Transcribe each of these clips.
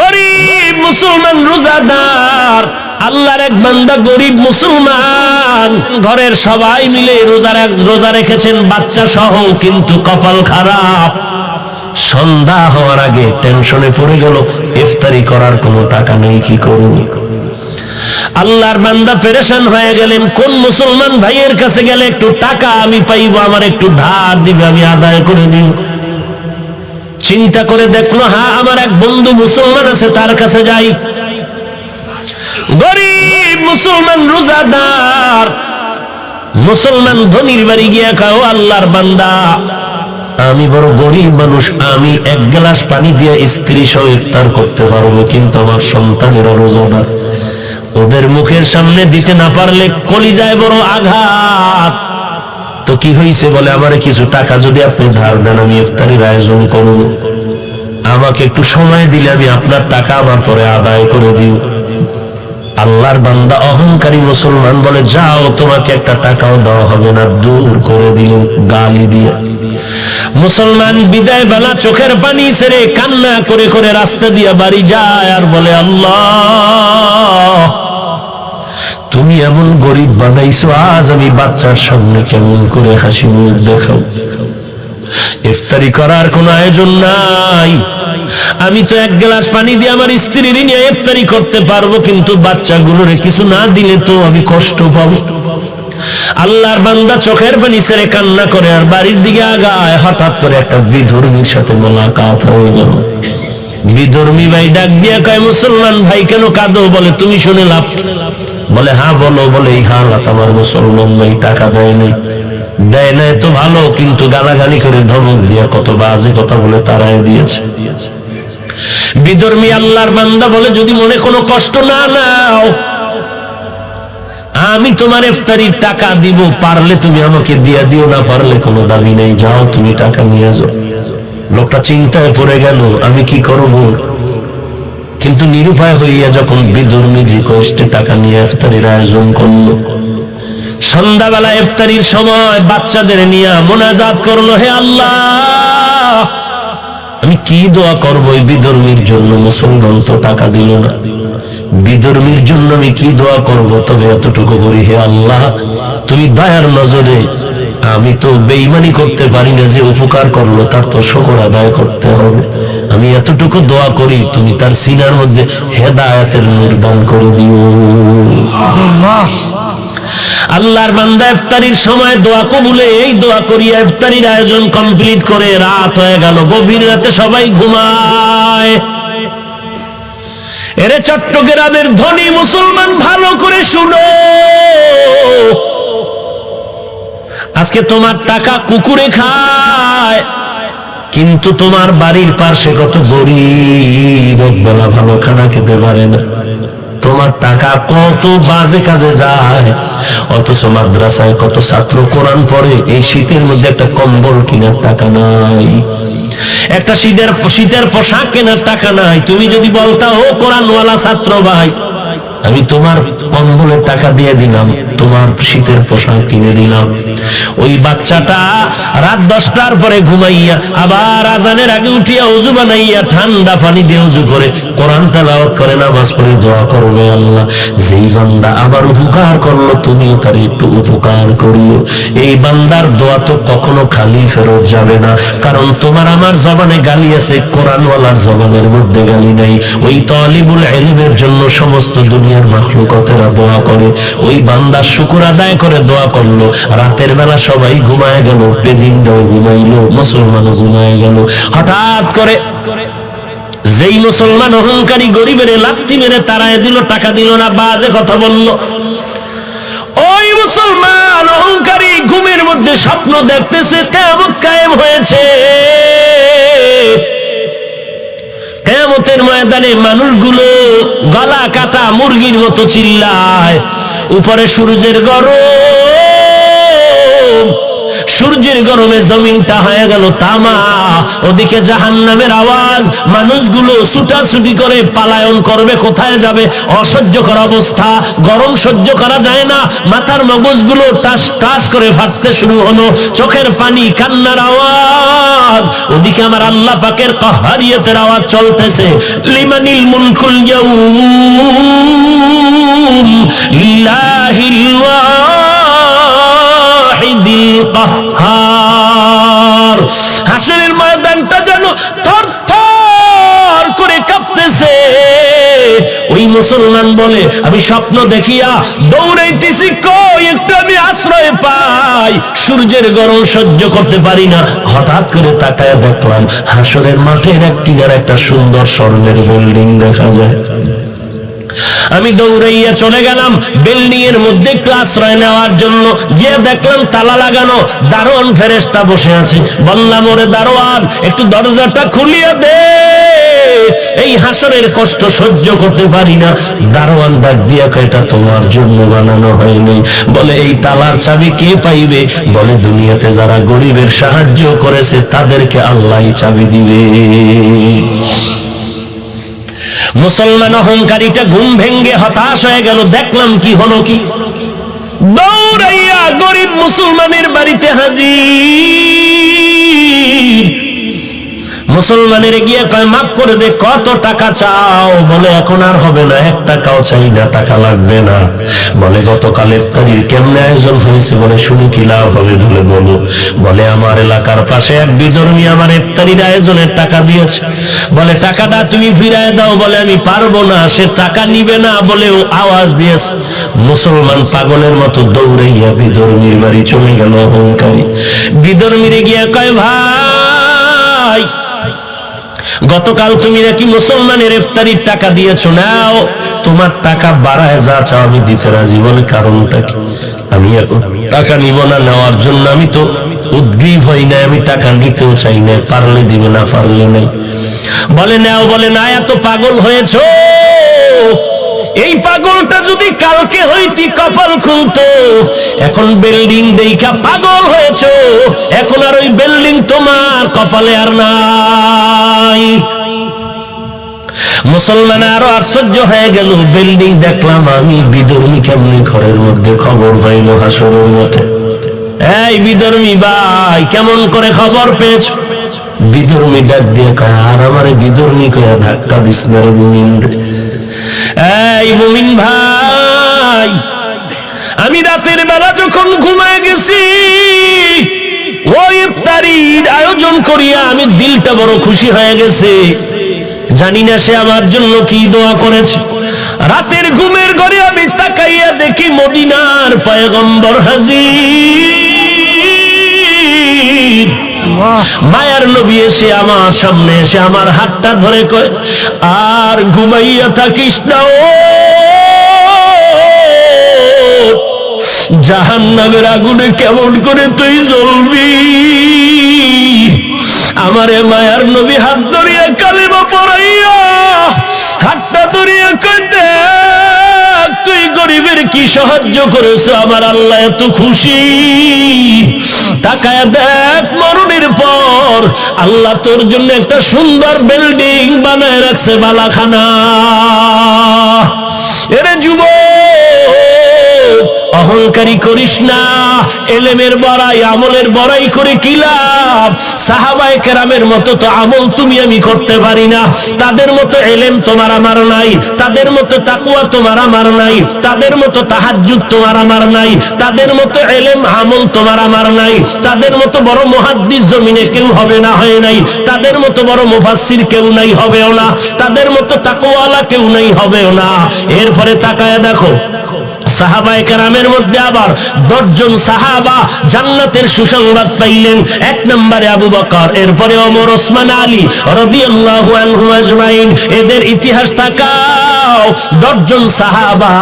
গরিব মুসলমান রোজাদার, আল্লাহর এক বান্দা গরিব মুসলমান, ঘরের সবাই মিলে রোজা রেখেছেন বাচ্চা সহ, কিন্তু কপাল খারাপ। সন্ধ্যা হওয়ার আগে টেনশনে পড়ে গেল, ইফতারি করার কোনো টাকা নেই, কি করব? আল্লাহর বান্দা পেরেশান হয়ে গেলেন, কোন মুসলমান ভাইয়ের কাছে গেলে একটু টাকা আমি পাইব, আমার একটু ধার দিবে, আমি আদায় করে দিব। চিন্তা করে দেখলো, হ্যাঁ আমার এক বন্ধু মুসলমান আছে, তার কাছে যাই। গরিব মুসলমান রোজাদার মুসলমান ধনীর বাড়ি গিয়া কও, আল্লাহর বান্দা আমি বড় গরিব মানুষ, আমি এক গ্লাস পানি দিয়ে স্ত্রী সহ ইফতার করতে পারবো, কিন্তু আমার সন্তানেরা রোজাদার, ওদের মুখের সামনে দিতে না পারলে কলিজায় বড় আঘাত। তো কি হয়েছে? বলে আমারে কিছু টাকা যদি আপনি ধার দেন, আমি ইফতারির আয়োজন করব, আমাকে একটু সময় দিলে আমি আপনার টাকা আমার পরে আদায় করে দিব। আল্লাহর বান্দা অহংকারী মুসলমান বলে, যাও, তোমাকে একটা টাকাও দেওয়া হবে না। দূর করে দিল গালি দিয়ে। মুসলমান বিদায় বেলা চোখের পানি ছেড়ে কান্না করে করে রাস্তা দিয়ে বাড়ি যায় আর বলে, আল্লাহ তুমি এমন গরিব বানাইছো, আজ আমি বাচ্চার সামনে কেমন করে হাসি মুখ দেখাও? ইফতারি করার কোন আয়োজন নাই, আমি তো এক গ্লাস পানি দিয়ে আমার স্ত্রীর নিয়ে ইফতারি করতে পারবো, কিন্তু বাচ্চাগুলোর কিছু না দিলে তো আমি কষ্ট পাবো। আল্লাহর বান্দা চোখের পানি ছেড়ে কান্না করে আর বাড়ির দিকে আগায়। হঠাৎ করে একটা বিধর্মীর সাথে মোলাকাত হয়ে গেল। বিধর্মী ভাই ডাক দিয়া কয়, মুসলমান ভাই কেন কাঁদো? বলে, তুমি শুনে লাভ? বলে, হ্যাঁ বলো। বলে, এই হালাত আমার মুসলমান ভাই টাকা দেয় নাই তো ভালো, কিন্তু গালাগালি করে ধমক দিয়া কত বাজে কথা বলে তারাই দিয়েছে। বিধর্মী আল্লাহর বান্দা বলে, যদি মনে কোনো কষ্ট না নাও, আমি তোমার ইফতারির টাকা দিব, পারলে তুমি আমাকে দিয়া দিও, না পারলে কোনো দাবি নেই, যাও তুমি টাকা নিয়ে যাও। লোকটা চিন্তায় পড়ে গেল, আমি কি করব? কিন্তু নিরুপায় হইয়া যখন বিধর্মী রিকোয়েস্টে টাকা নিয়ে ইফতারির আয়োজন করলো, সন্ধ্যাবেলা ইফতারির সময় বাচ্চাদের নিয়ে মোনাজাত করলো, হে আল্লাহ আমি কি দোয়া করবো এই বিধর্মীর জন্য? মুসলমান তো টাকা দিল না, বিধর্মীর জন্য আমি কি দোয়া করব? তবে এতটুকু করি, হে আল্লাহ তুমি দয়ার নজরে, আমি তো বেঈমানি করতে পারি না, যে উপকার করলো তার তো শুকর আদায় করতে হবে। আমি এতটুকু দোয়া করি, তুমি তার সিনার মধ্যে হেদায়েতের নূর দান করে দিও। আল্লাহর বান্দা ইফতারির সময় দোয়া কবুলে এই দোয়া করিয়া ইফতারির আয়োজন কমপ্লিট করে রাত হয়ে গেল। গভীর রাতে সবাই ঘুমায়। এরে চট্টগ্রামের ধনী মুসলমান, ভালো করে শুনো, আজকে তোমার টাকা কুকুরে খায়, কিন্তু তোমার বাড়ির পাশে কত গরিব বেলা ভালো খানা খেতে পারে না। তোমার টাকা কত বাজে কাজে যায়, অথচ মাদ্রাসায় কত ছাত্র কোরআন পড়ে, এই শীতের মধ্যে একটা কম্বল কেনার টাকা নাই, একটা শীতের পোশাক কেনার টাকা নাই। তুমি যদি বলতা, ও কোরআনওয়ালা ছাত্র ভাই, আমি তোমার কম্বলের টাকা দিয়ে দিলাম, তোমার শীতের পোশাক কিনে দিলাম, ওই বাচ্চাটা রাত 10টার পরে ঘুমাইয়া আবার আজানের আগে উঠিয়া ওযু বানাইয়া ঠান্ডা পানি দিয়ে ওযু করে কোরআন তেলাওয়াত করে নামাজ পড়ে দোয়া করবে, আল্লাহ যেই বান্দা আমার উপকার করলো তুমিও তার একটু উপকার করিও। এই বান্দার দোয়া তো কখনো খালি ফেরত যাবে না, কারণ তোমার আমার জবানে গালি আছে, কোরআনওয়ালার জবানের মধ্যে গালি নাই। ওই তালিবুল ইলমের জন্য সমস্ত দুনিয়ার মাখলুকাতেরা দোয়া করে, ওই বান্দা শুকর আদায় করে দোয়া করলো। রাতের বেলা সবাই ঘুমায় গেল, বেদিনটাও ঘুমাইলো, মুসলমানও ঘুমায় গেল। হঠাৎ করে যেই মুসলমান অহংকারী গরিবের লাথি মেরে তাড়ায় দিল, টাকা দিল না, বাজে কথা বলল, ওই মুসলমান অহংকারী ঘুমের মধ্যে স্বপ্ন দেখতেছে কিয়ামত কায়েম হয়েছে। কিয়ামতের ময়দানে মানুষগুলো গলা কাটা মুরগির মতো চিল্লায়, উপরে সূর্যের গরম, সূর্যের গরমে জমিনটা হয়ে গেল তামা, ওদিকে জাহান্নামের আওয়াজ, মানুষগুলো ছুটাছুটি করে পালায়ন করবে, কোথায় যাবে, অসহ্যকর অবস্থা, গরম সহ্য করা যায় না, মাথার মগজগুলো টাস টাস করে ফাটতে শুরু হলো, চোখের পানি, কান্নার আওয়াজ, ওদিকে আমার আল্লাহ পাকের কাহারিয়তের আওয়াজ চলতেছে, লিমানিল মুলকুল ইয়াউম লিল্লাহিল ওয়াহিদিল কাহ্হার। হাসরের ময়দানটা যেন থরথর করে কাঁপতেছে। ওই মুসলমান বলে, আমি স্বপ্ন দেখিয়া দৌড়াইতেছি, কই একটু আমি আশ্রয় পাই, সূর্যের গরম সহ্য করতে পারি না। হঠাৎ করে তাকায় দেখলাম হাসরের মাঠের এক কিনারে একটা সুন্দর স্বর্ণের বিল্ডিং দেখা যায়। আমি দৌড়াইয়া চলে গেলাম বিল্ডিং এর মধ্যে একটু আশ্রয় নেওয়ার জন্য। গিয়ে দেখলাম তালা লাগানো, দারোয়ান ফেরেশতা বসে আছে। বললাম, ওরে দারোয়ান, একটু দরজাটা খুলিয়া দে, এই হাসরের কষ্ট সহ্য করতে পারি না। দারোয়ান ডাক দিয়া কয়, এটা তোমার জন্য বানানো হয়নি। বলে, এই তালার চাবি কে পাইবে? বলে, দুনিয়াতে যারা গরিবের সাহায্য করেছে তাদেরকে আল্লাহই চাবি দিবে। মুসলমান অহংকারীটা ঘুম ভেঙ্গে হতাশ হয়ে গেল। দেখলাম কি হলো, কি দৌড়াইয়া গরিব মুসলমানের বাড়িতে হাজির। মুসলমানের গিয়ে কয়, মাফ করে দে, কত টাকা চাও? বলে, এখন আর হবে না, 1 টাকাও চাই না, টাকা লাগবে না। বলে, গতকাল ইফতারির কেমনে আয়োজন হয়েছে? বলে, শুনি কি লাভ হবে? বলে, বলো। বলে, আমার এলাকার পাশে এক বিধর্মী আমার ইফতারির আয়োজনের টাকা দিয়েছে। বলে, টাকাটা তুমি ফিরায় দাও। বলে, আমি পারবো না, সে টাকা নিবে না বলে ও আওয়াজ দিয়েছে। মুসলমান পাগলের মতো দৌড়াইয়া বিধর্মীর বাড়ি চলে গেল অহংকারী। বিধর্মীরে গিয়ে কয়, ভাই, গতকাল তুমি নাকি মুসলমানের ইফতারির টাকা দিয়েছো, নাও তোমার টাকা বাড়ায় যা চাও আমি দিতে রাজি। বলে, কারণটা কি? আমি এখন টাকা নিব না, নেওয়ার জন্য আমি তো উদ্গ্রীব হই না, আমি টাকা নিতেও চাই না, পারলে দিবে, না পারলে নাই। বলে, নাও। বলে, না, এত পাগল হয়েছো, এই পাগলটা যদি কালকে হইতি কপাল খুলতো। এখন বিল্ডিং দেখা পাগল হয়েছো, এখন আর ওই বিল্ডিং তোমার কপালে আর নাই। মুসলমান আরো আশ্চর্য হয়ে গেল। বিল্ডিং দেখলাম আমি, বিধর্মী কেমনি ঘরের মধ্যে খবর পাইল হাসরের মধ্যে? এই বিধর্মী ভাই, কেমন করে খবর পেয়েছ? বিধর্মী ডাক দিয়ে কয়, আর আমারে বিধর্মী কয়া ধাক্কা দিস না রে মুমিন। এই মুমিন ভাই, আমি রাতের বেলা যখন ঘুমায় গেছি, ওই ইফতারির আয়োজন করিয়া আমি দিলটা বড় খুশি হয়ে গেছে। জানি না সে আমার জন্য কি দোয়া করেছে। রাতের ঘুমের ঘরে আমি তাকাইয়া দেখি মদিনার পয়গম্বর হাজির। মায়ার নবী এসে আমার সামনে এসে আমার হাতটা ধরে কয়, আর ঘুমাইয়া থাকিস না, ও জাহান্নামের আগুনে কেমন করে তুই জ্বলবি। আমারে মায়ার নবী হাত ধরিয়া কালিমা পড়াইয়া হাতটা ধরিয়া কয়, দেখ তুই গরিবের কি সাহায্য করেছো, আমার আল্লাহ এত খুশি। তাকায় দেখ, মরণের পর আল্লাহ তোর জন্য একটা সুন্দর বিল্ডিং বানায় রাখছে, বালাখানা। এরে যুবক, অহংকারী করিস না। এলেমের বড়াই, আমলের বড়াই করে কি লাভ? সাহাবায়ে কেরামের মতো তো আমল তুমি আমি করতে পারি না, তাদের মতো এলেম তোমার আমার নাই, তাদের মতো তাকওয়া তোমার আমার নাই, তাদের মতো তাহাজ্জুদ তোমার আমার নাই, তাদের মতো এলেম আমল তোমার আমার নাই, তাদের মতো বড় মুহাদ্দিস জমিনে কেউ হবে না, হয় নাই, তাদের মতো বড় মুফাসসির কেউ নাই, হবেও না, তাদের মতো তাকওয়াওয়ালা কেউ নাই, হবেও না। এরপরে তাকায় দেখো, সাহাবায়ে কেরামের মধ্যে আবার 10 জন সাহাবা জান্নাতের সুসংবাদ পাইলেন। 1 নম্বরে আবু বকর, এরপরে ওমর, ওসমান, আলী রাদিয়াল্লাহু আনহুম আজমাইন। এদের ইতিহাস তাকাও। 10 জন সাহাবা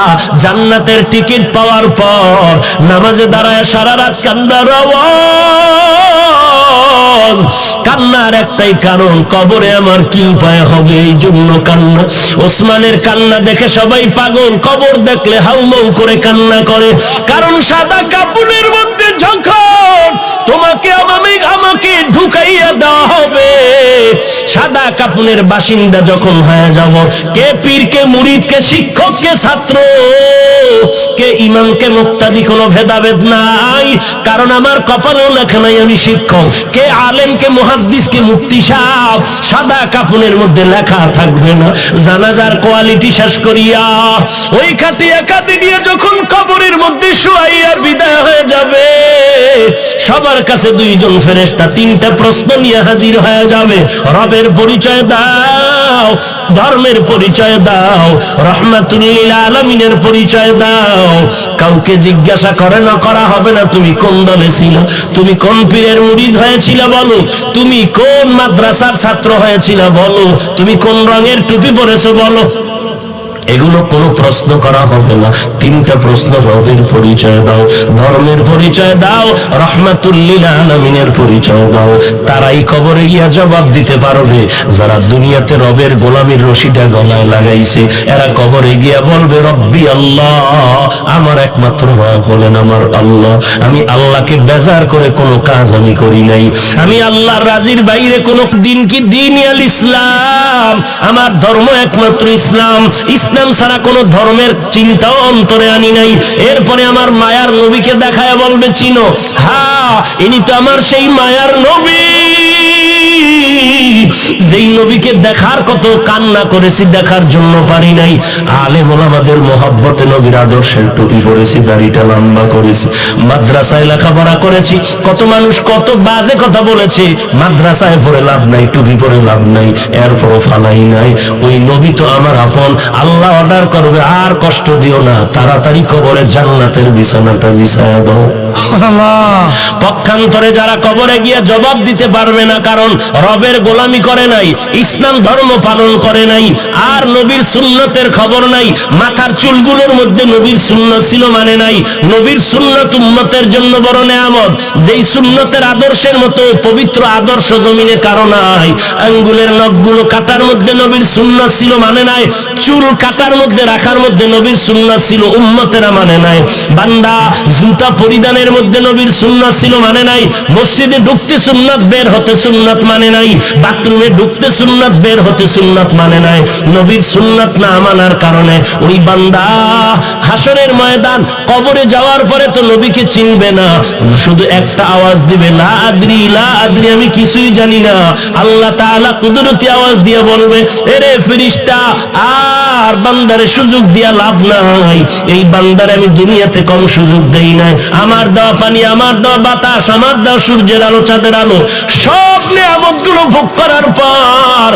জান্নাতের টিকিট পাওয়ার পর নামাজে দাঁড়ায় সারা রাত কান্নার আওয়াজ। কান্নার একটাই কারণ, কবরে আমার কি উপায় হবে, এই জন্য কান্না। ওসমানের কান্না দেখে সবাই পাগল, কবর দেখলে হাউমাউ করে কান্না করে, কারণ সাদা কাপড়ের মধ্যে মধ্যে যখন তোমাকে আমাকে ঢুকাইয়া দেওয়া হবে, সাদা কাফনের বাসিন্দা যখন হয়ে যাব, কে পীর, কে মুরিদ, কে শিক্ষক, কে ছাত্র, কে ইমাম, কে মুক্তাদি, কোনো ভেদাভেদ নাই। কারণ আমার কপালেও লেখা নাই আমি শিক্ষক। কে আলেম, কে মুহাদ্দিস, কে মুফতি সাহেব, সাদা কাফনের মধ্যে লেখা থাকবে না। জানাজার কোয়ালিটি শেষ করিয়া ওই খাটিয়া কাটি দিয়ে যখন কবরের মধ্যে শুয়াইয়া বিদায় হয়ে যাবে, সবার কাছে দুইজন ফেরেশতা তিনটা প্রশ্ন নিয়ে হাজির হয়ে যাবে। রবের পরিচয় দাও, ধর্মের পরিচয় দাও, রহমাতুল লিল আলামিনের পরিচয় দাও। কাউকে জিজ্ঞাসা করে না করা হবে না তুমি কোন দলে ছিল, তুমি কোন পীরের মুরিদ হয়েছিল বলো, তুমি কোন মাদ্রাসার ছাত্র হয়েছিল বলো, তুমি কোন রঙের টুপি পরেছো বলো। এগুলো কোনো প্রশ্ন করা হবে না। তিনটা প্রশ্ন, রবের পরিচয় দাও, ধর্মের পরিচয় দাও, রহমাতুল লিল আলামিনের পরিচয় দাও। তারাই কবরে গিয়া জবাব দিতে পারবে যারা দুনিয়াতে রবের গোলামির রশিটা গলায় লাগাইছে। এরা কবরে গিয়া বলবে রব্বি আল্লাহ, আমার একমাত্র রব হলেন আমার আল্লাহ। আমি আল্লাহকে বেজার করে কোনো কাজ আমি করি নাই, আমি আল্লাহর রাজির বাইরে কোনো দিন কি দিন আল ইসলাম, আমার ধর্ম একমাত্র ইসলাম, ইসলাম ছাড়া কোন ধর্মের চিন্তাও অন্তরে আনি নাই। এরপরে আমার মায়ার নবীকে দেখায় বলবে চিনো, হ্যাঁ ইনি তো আমার সেই মায়ার নবী, যেই নবীকে দেখার কত কান্না করেছি, দেখার জন্য পারি নাই। আলেম ওলামাদের মহব্বতে নবীর আদর্শের টুপি পরেছি, দাড়িটা লম্বা করেছি, মাদ্রাসায় লেখাপড়া করেছি। কত মানুষ কত বাজে কথা বলেছে, মাদ্রাসায় পড়ে লাভ নাই, টুপি পরে লাভ নাই, এরপরও ফালাই নাই। ওই নবী তো আমার আপন। আল্লাহ অর্ডার করবে আর কষ্ট দিও না, তাড়াতাড়ি কবরে জান্নাতের বিছানাটা বিছায়া দাও। পক্ষান্তরে যারা কবরে গিয়ে জবাব দিতে পারবে না, কারণ রবের গোলামি করে নাই, ইসলাম ধর্ম পালন করে নাই, আর নবীর সুন্নতের খবর নাই, মাথার চুলগুলোর মধ্যে নবীর সুন্নত ছিল মানে নাই। নবীর সুন্নত উম্মতের জন্য বড় নেয়ামত, যেই সুন্নতের আদর্শের মতো পবিত্র আদর্শ জমিনে কারো নাই। আঙ্গুলের নখগুলো কাটার মধ্যে নবীর সুন্নত ছিল মানে নাই, চুল কাটার মধ্যে রাখার মধ্যে নবীর সুন্নত ছিল, উম্মতেরা মানে নাই। বান্দা জুতা পরিধানের মধ্যে নবীর সুন্নত ছিল মানে নাই, মসজিদে ঢুকতে সুন্নত, বের হতে সুন্নত মানে নাই, বাথরুমে ঢুকতে সুন্নত, বের হতে সুন্নত মানে নাই। নবীর সুন্নত না মানার কারণে ওই বান্দা হাসরের ময়দান কবরে যাওয়ার পরে তো নবীকে চিনবে না, শুধু একটা আওয়াজ দিবে লা আদরি, লা আদরি, আমি কিছুই জানি না। আল্লাহ তাআলা কুদরতি আওয়াজ দিয়ে বলবে এরে ফেরেশতা, আর বান্দারে সুযোগ দিয়া লাভ নাই, এই বান্দারে আমি দুনিয়াতে কম সুযোগ দেই নাই। আমার দেওয়া পানি, আমার দেওয়া বাতাস, আমার দেওয়া সূর্যের আলো, চাঁদের আলো, সব নিয়ামতগুলো ভোগ করার পর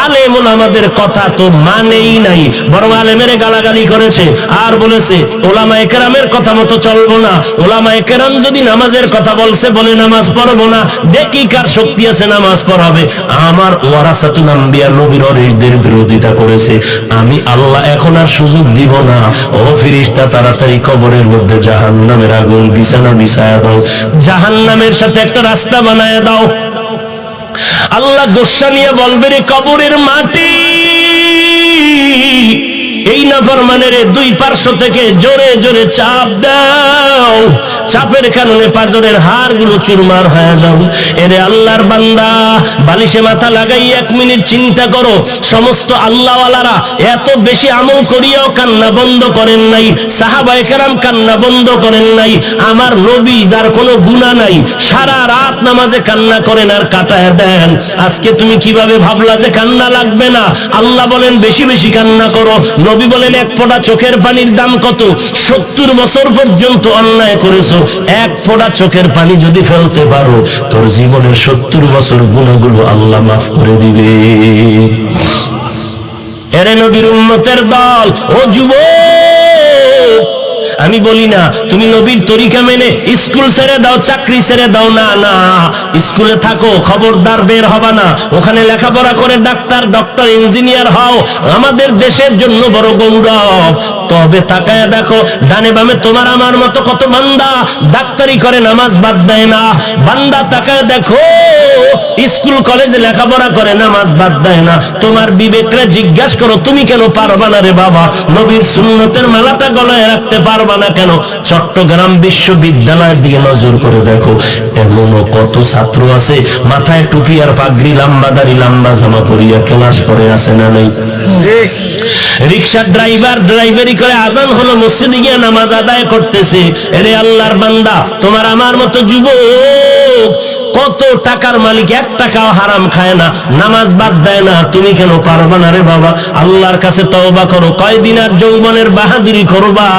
আলেম ওলামাদের কথা তো মানেই নাই, বরং আলেমের গালাগালি করেছে আর বলেছে ওলামায়ে কেরামের কথা মতো চলবো না। ওলামায়ে কেরাম যদি নামাজের কথা বলছে, বলে নামাজ পড়বো না, দেখি কার শক্তি আছে নামাজ পড়াবে। আমার ওয়ারাসাতুল আম্বিয়া নবীর ওয়ারিসদের বিরোধিতা করেছে, আমি আল্লাহ এখন আর সুযোগ দিব না। ও ফেরেশতা, তাড়াতাড়ি কবরের মধ্যে জাহান্নামের আগুন বিছানা বিছায়া দাও, জাহান্নামের সাথে একটা রাস্তা বানায়া দাও। আল্লাহ গোসা নিয়ে বলবে রে কবরের মাটি, এই নাফরমানের দুই পার্শ্ব থেকে জোরে জোরে চাপ দাও, চাপের কারণে পাঁজরের হাড়গুলো চুরমার হয়ে যাবে। এরে আল্লাহর বান্দা, বালিশে মাথা লাগাই 1 মিনিট চিন্তা করো, সমস্ত আল্লাহওয়ালারা এত বেশি আমল করিয়াও কান্না বন্ধ করেন নাই, সাহাবায়ে কেরাম কান্না বন্ধ করেন নাই। আমার নবী যার কোনো গুনাহ নাই, সারা রাত নামাজে কান্না করেন আর কাটায় দেন। আজকে তুমি কিভাবে ভাবলা যে কান্না লাগবে না? আল্লাহ বলেন বেশি বেশি কান্না করো, নবী বলেন এক ফোঁটা চোখের পানির দাম কত? 70 বছর পর্যন্ত অন্যায় করেছো, এক ফোঁটা চোখের পানি যদি ফেলতে পারো, তোর জীবনের 70 বছর গুনাহগুলো আল্লাহ মাফ করে দিবে। এরে নবীর উম্মতের দল, ও যুবক, আমি বলি না তুমি নবীর তরিকা মেনে স্কুল ছেড়ে দাও, চাকরি ছেড়ে দাও, না না, স্কুলে থাকো, খবরদার বের হবা না, ওখানে লেখাপড়া করে ডাক্তার, ডক্টর, ইঞ্জিনিয়ার হও, আমাদের দেশের জন্য বড় গৌরব। তবে তাকায় দেখো ডানে বামে তোমার আমার মতো কত বান্দা ডাক্তারি করে, নামাজ বাদ দেয় না। বান্দা তাকায় দেখো স্কুল কলেজে লেখাপড়া করে, নামাজ বাদ দেয় না। তোমার বিবেকরে জিজ্ঞাসা করো, তুমি কেন পারবা না রে বাবা? নবীর সুন্নতের মালাটা গলায় রাখতে পারবা পারবা না কেন? চট্টগ্রাম বিশ্ববিদ্যালয়ের দিকে নজর করে দেখো, এমনও কত ছাত্র আছে মাথায় টুপি আর পাগড়ি, লম্বা দাড়ি, লম্বা জামা পরিয়া ক্লাস করে, আছে না নাই? রিকশার ড্রাইভার ড্রাইভারি করে, আজান হলো মসজিদে গিয়ে নামাজ আদায় করতেছে। এরে আল্লাহর বান্দা, তোমার আমার মতো যুবক কত টাকার মালিক, 1 টাকাও হারাম খায় না, নামাজ বাদ দেয় না, তুমি কেন পারবা না রে বাবা? আল্লাহর কাছে তওবা করো। কয়দিন আর যৌবনের বাহাদুরি করবা?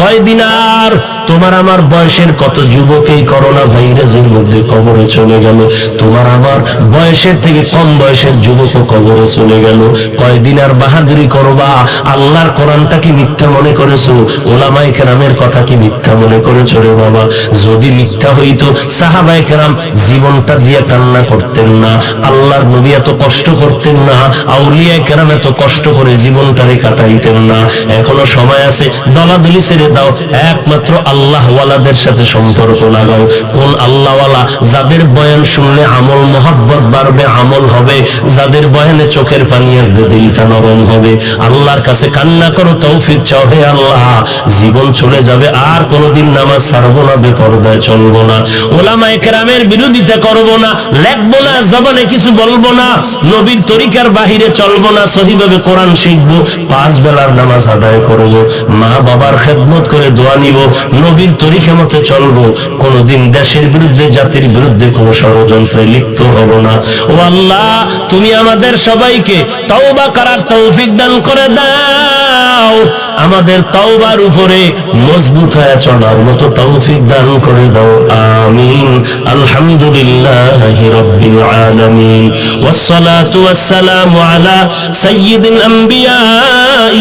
কয়দিন আর? তোমার আমার বয়সের কত যুবক এই করোনা ভাইরাসের মধ্যে কবরে চলে গেল। তোমার আমার বয়সের থেকে কম বয়সের যুবকও কবরে চলে গেল। কয়দিন আর বাহাদুরি করবা? আল্লাহর কোরআনটা কি মিথ্যা মনে করেছো? ওলামায়ে কেরামের কথা কি মিথ্যা মনে করেছো রে বাবা? যদি মিথ্যা হইতো সাহাবায়ে কেরাম জীবনটা দিয়ে কান্না করতেন না, আল্লাহর নবী এত কষ্ট করতেন না, আউলিয়ায়ে কেরাম এত কষ্ট করে জীবনটারে কাটাইতেন না। এখনো সময় আছে, দলাদলি ছেড়ে দাও, একমাত্র আল্লাহ ওয়ালাদের সাথে সম্পর্ক লাগাও। কোন আল্লাহওয়ালা? যাদের বয়ান শুনলে আমল মহব্বত বাড়বে, আমল হবে, যাদের বয়ানে চোখের পানি আসবে, দিলটা নরম হবে। আল্লাহর কাছে কান্না করো, তৌফিক চাও, হে আল্লাহ জীবন চলে যাবে, আর কোনোদিন নামাজ ছাড়বো না, বেপরদায় চলবো না, ওলামায়ে কেরামের বিরোধিতা করবো না, লেখবো না, জবানে কিছু বলবো না, নবীর তরিকার বাহিরে চলবো না, সহিভাবে কোরআন শিখবো, 5 বেলার নামাজ আদায় করবো, মা বাবার খেদমত করে দোয়া নিব, নবীর তরিকা মতে চলবো, কোনদিন দেশের বিরুদ্ধে, জাতির বিরুদ্ধে কোনো ষড়যন্ত্রে লিপ্ত হব না। ও আল্লাহ, তুমি আমাদের সবাইকে তওবা করার তৌফিক দান করে দাও, আমাদের তওবার উপরে মজবুত হয়ে চলার মতো তৌফিক দান করে দাও, আমিন। আলহামদুলিল্লাহি রাব্বিল আলামিন, ওয়াসসালাতু ওয়াসসালামু আলা সাইয়্যিদিল আম্বিয়া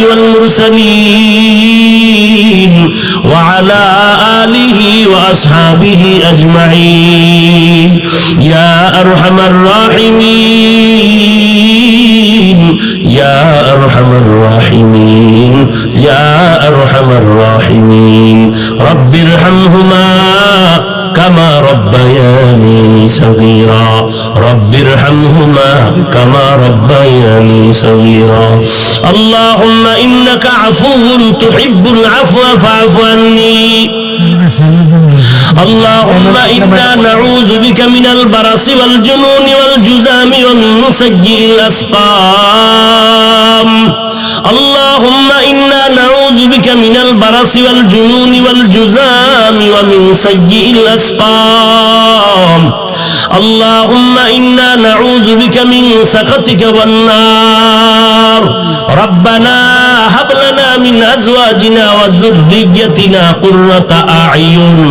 ওয়াল মুরসালিন ওয়া আলা আলিহি ওয়া আসহাবিহি আজমাইন, ইয়া আরহামার রাহিমিন, ইয়া আরহামার রাহিমিন, ইয়া আরহামার রাহিমিন, রব্বিরহামহুমা কামা রব্বায়ানি সগীরা, রব্বিরহামহুমা কামা রব্বায়ানি সগীরা। আল্লাহুম্মা ইন্নাকা আফুউন তুহিব্বুল আফওয়া ফাআফু আন্নী। আল্লাহুম্মা ইন্না নাউযু বিকা মিনাল বারাসি ওয়াল জুনুনি ওয়াল জুযামি ওয়া মিন সাইয়্যিল আসকাম। اللهم إنا نعوذ بك من البرص والجنون والجذام ومن سيء الأسقام. اللهم إنا نعوذ بك من سخطك والنار. ربنا هب لنا من أزواجنا وذريتنا قرة أعين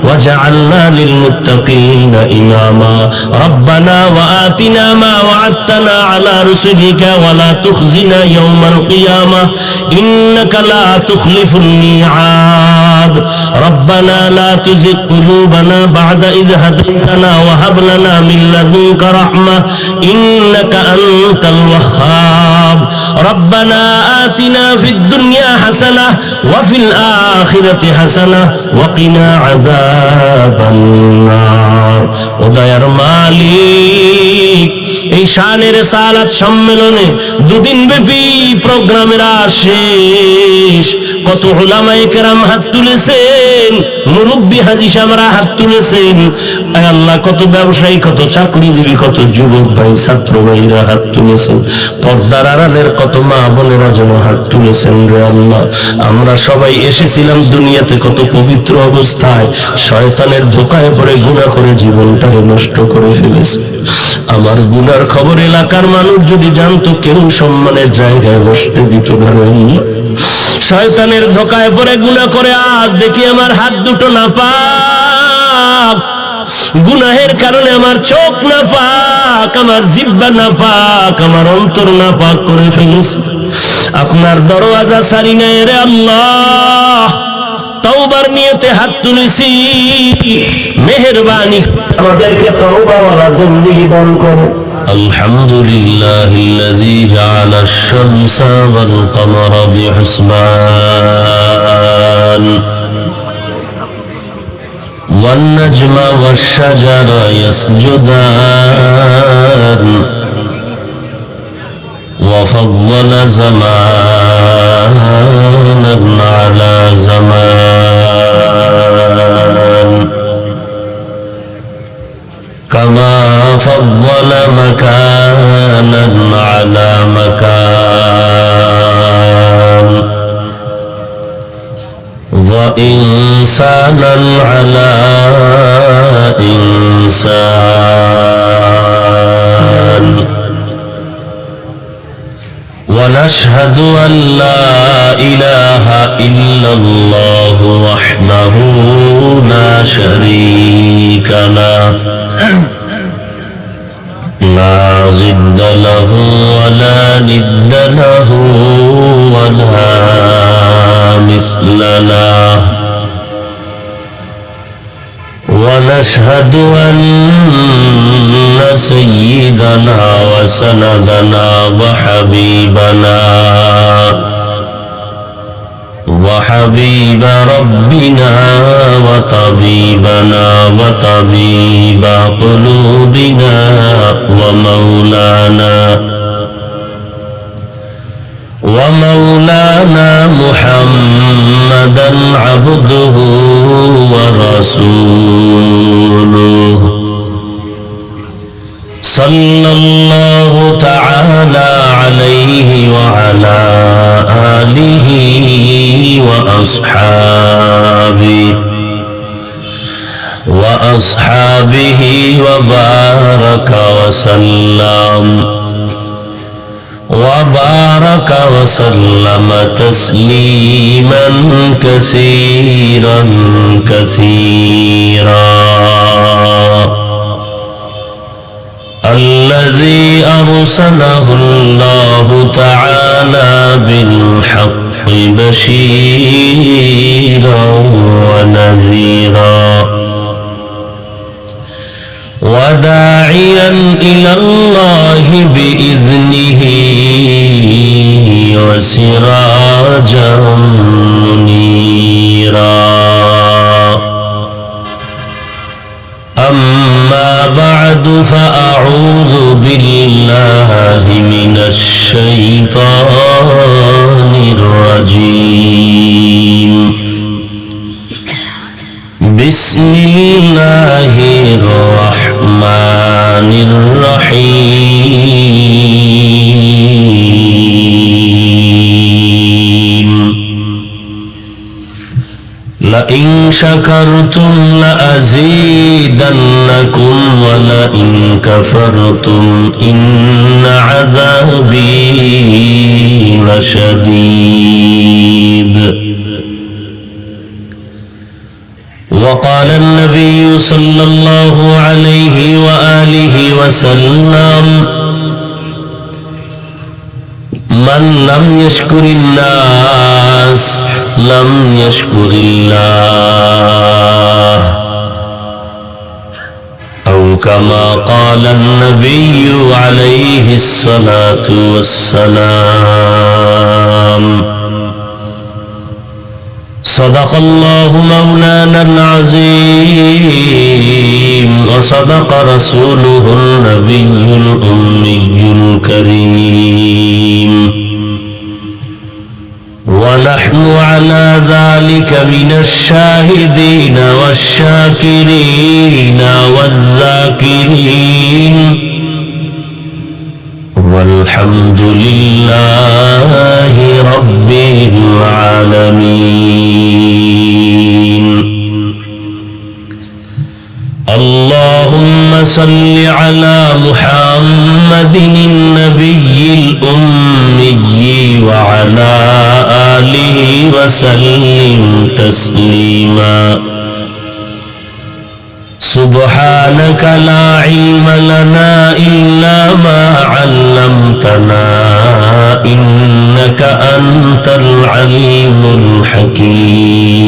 واجعلنا للمتقين إماما. ربنا وآتنا ما وعدتنا على رسلك ولا تخزنا يوم القيامة إنك لا تخلف الميعاد. ربنا لا تزغ قلوبنا بعد إذ هديتنا وهب لنا من لدنك رحمة إنك أنت الوهاب. ربنا آتنا في الدنيا حسنة وفي الآخرة حسنة وقنا عذاب النار. উদয়ের মালিক, এই শানের সালাত সম্মেলনে 2 দিন ব্যাপী প্রোগ্রামের শেষ, কত উলামায়ে কেরাম হাত তুলেছেন, মুরব্বী হাজী সাহেবরা হাত তুলেছেন, আয় আল্লাহ কত ব্যবসায়ী, কত চাকরিজীবী, কত যুবক ভাই, ছাত্র ভাইরা হাত তুলেছেন, পর্দার আড়ালের কত মা বোনেরা যেন হাত তুলেছেন রে আল্লাহ। আমরা সবাই এসেছিলাম দুনিয়াতে কত পবিত্র অবস্থায়, শয়তানের ধোঁকায় পড়ে গুনাহ করে জীবনটাকে নষ্ট করে ফেলেছে। আমার গুনার খবর এলাকার মানুষ যদি জানতো, কেউ সম্মানের জায়গায় বসতে দিত না। শয়তানের ধোঁকায় পড়ে গুনাহ করে আজ দেখি আমার হাত দুটো নাপাক, গুনাহের কারণে আমার চোখ নাপাক, আমার জিহ্বা নাপাক, আমার অন্তর নাপাক করে ফেলেছে। আপনার দরওয়াজা ছাড়ি নাই রে আল্লাহ, তওবার নিয়তে হাত তুলেছি, মেহেরবানি আমাদেরকে তওবাওয়ালা জিন্দেগি দান করো। আলহামদুলিল্লাহিল্লাযী জাআলা আশ-শামসা ওয়াল কামারা বিহুসবান ওয়ান নাজমা ওয়াশ-শাজারা ইয়াসজুদান ওয়া ফাদ্দালা জামান زمانا على زمان كما فضل مكانا على مكان وإنسانا على إنسان ونشهد أن لا إله إلا الله وحده لا شريك له لا ضد له ولا ند له ولا مثل له ونشهد أن سيدنا وسندنا وحبيب ربنا وطبيبنا وطبيب قلوبنا ومولانا محمدا عبده ورسوله صلى الله تعالى عليه وعلى آله وأصحابه وبارك وسلم تسليما كثيرا الذي أرسله الله تعالى بالحق بشيرا ونذيرا وداعيا إلى الله بإذنه وسراجا منيرا أما بعد فأعوذ بالله من الشيطان الرجيم بسم الله الرحمن الرحيم لئن شكرتم لأزيدنكم ولئن كفرتم إن عذابي لشديد وقال النبي صلى الله عليه وآله وسلم من لم يشكر الناس لم يشكر الله أو كما قال النبي عليه الصلاة والسلام صدق الله مولانا العظيم وصدق رسوله النبي الأمي الكريم ونحن على ذلك من الشاهدين والشاكرين والذاكرين والحمد لله رب العالمين اللهم صل على محمد النبي الأمي وعلى آله وسلم تسليما سبحانك لا علم لنا إلا ما علمتنا إنك أنت العليم الحكيم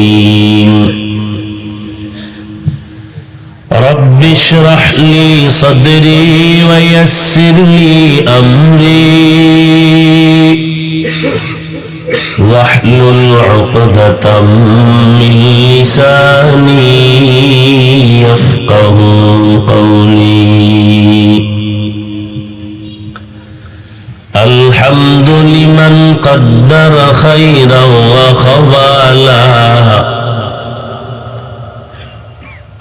رب اشرح لي صدري ويسر لي أمري واحلل عقدة من لساني يفقه قولي الحمد لمن قدر خيرا وخبالا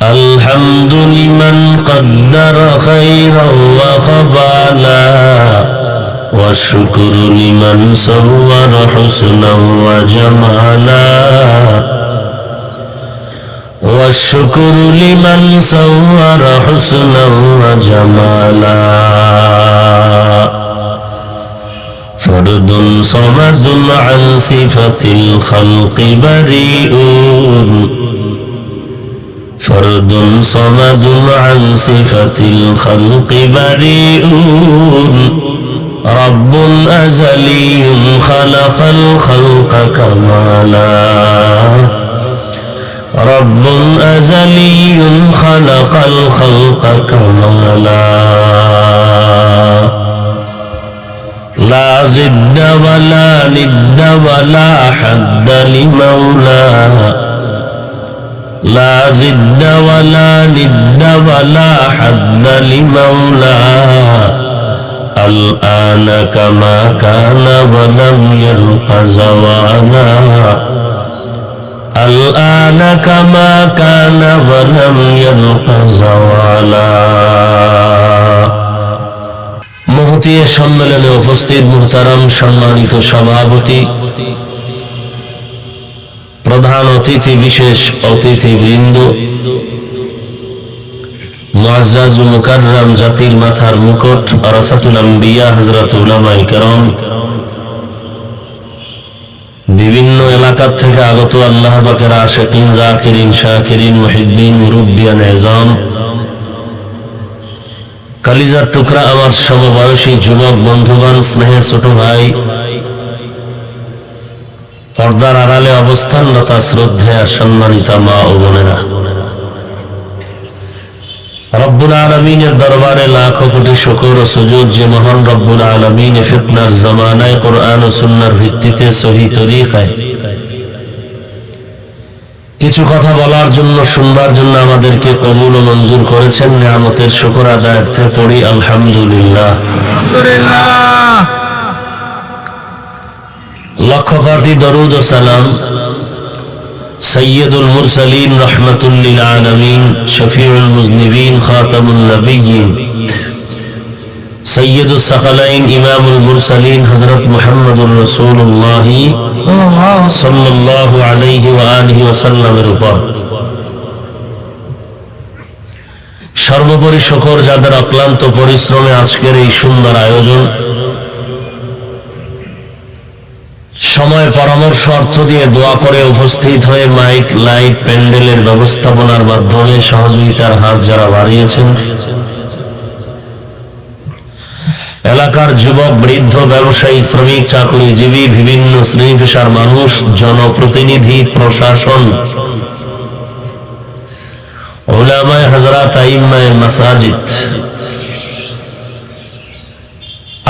الحمد لمن قدر خيرا وخبالا والشكر لمن صور حسنا وجمالا والشكر لمن صور حسنا وجمالا فرد صمد عن صفة الخلق بريء فرد صمد عن صفة الخلق بريء رب أزلي خلق الخلق كمالا رب أزلي خلق الخلق كمالا لا ضد ولا ند ولا حد لمولاه لا ضد ولا ند ولا حد لمولاه الآن كما كان ولم يلق زوالا الآن كما كان ولم يلق زوالا মহতী সম্মেলনে উপস্থিত মুহতারাম সম্মানিত সভাপতি, প্রধান অতিথি, বিশেষ অতিথিবৃন্দ, মুআজ্জাজ ও মুকাররম জাতির মাথার মুকুট ওয়ারাসাতুল আম্বিয়া হযরত উলামায়ে কেরাম, বিভিন্ন এলাকা থেকে আগত আল্লাহ পাকের আশিকিন, জাকিরিন, শাকিরিন, মুহিব্বিন, মুরব্বিয়ান ইজাম, কালিজার টুকরা আমার সমবয়সী যুবক বন্ধুগণ, স্নেহের ছোট ভাই, পর্দার আড়ালে অবস্থানরত শ্রদ্ধেয়া সম্মানিতা মা ও বোনেরা, রব্বুল আলামিনের দরবারে লাখো কোটি শুকর ও সুজুদ যে মহান রব্বুল আলামিন ফিতনার জামানায় কোরআন ও সুন্নাহর ভিত্তিতে সহিহ তরিকায় কিছু কথা বলার জন্য, শুনবার জন্য আমাদেরকে কবুল ও মঞ্জুর করেছেন। নিয়ামতের শুকর আদায়ার্থে পড়ি আলহামদুলিল্লাহ। লক্ষ কোটি দরুদ ও সালাম সৈয়দুল মুরসালিন রহমাতুল লিল আলামিন, শফিউল মুজনিবিন, খাতামুন নবিয়্যিন, সৈয়দুস সাকালাইন, ইমামুল মুরসালিন হযরত মুহাম্মদুর রাসূলুল্লাহ সাল্লাল্লাহু আলাইহি ওয়া আলিহি ওয়াসাল্লামের উপর। সর্বোপরি শুকর যাদের অক্লান্ত পরিশ্রমে আজকের এই সুন্দর আয়োজন, সময়, পরামর্শ, অর্থ দিয়ে দোয়া করে উপস্থিত হয়ে মাইক, লাইট, প্যান্ডেলের ব্যবস্থাপনার মাধ্যমে সহযোগিতার হাত যারা বাড়িয়েছেন, এলাকার যুবক, বৃদ্ধ, ব্যবসায়ী, শ্রমিক, চাকরিজীবী, বিভিন্ন শ্রেণী পেশার মানুষ, জনপ্রতিনিধি, প্রশাসন, উলামায়ে হযরত, আইম্মায়ে মাসাজিদ,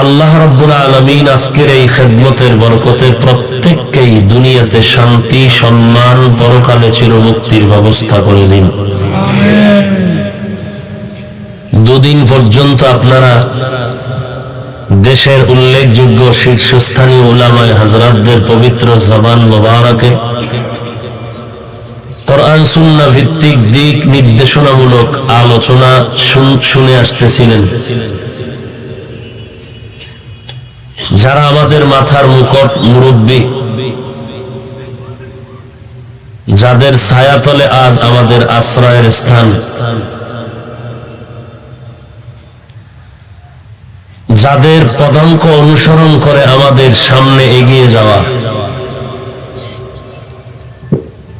আল্লাহ রাব্বুল আলামিন আজকের এই খেদমতের বরকতে প্রত্যেককেই দুনিয়াতে শান্তি, সম্মান, পরকালে চিরমুক্তির ব্যবস্থা করে দিন। দুদিন পর্যন্ত আপনারা দেশের উল্লেখযোগ্য শীর্ষস্থানীয় উলামায়ে হযরতদের পবিত্র জবান মোবারকে কোরআন সুন্নাহ ভিত্তিক দিক নির্দেশনামূলক আলোচনা শুনে আসতেছিলেন। যারা আমাদের মাথার মুকুট, মুরব্বী, যাদের ছায়াতলে আজ আমাদের আশ্রয়ের স্থান, যাদের পদাঙ্ক অনুসরণ করে আমাদের সামনে এগিয়ে যাওয়া,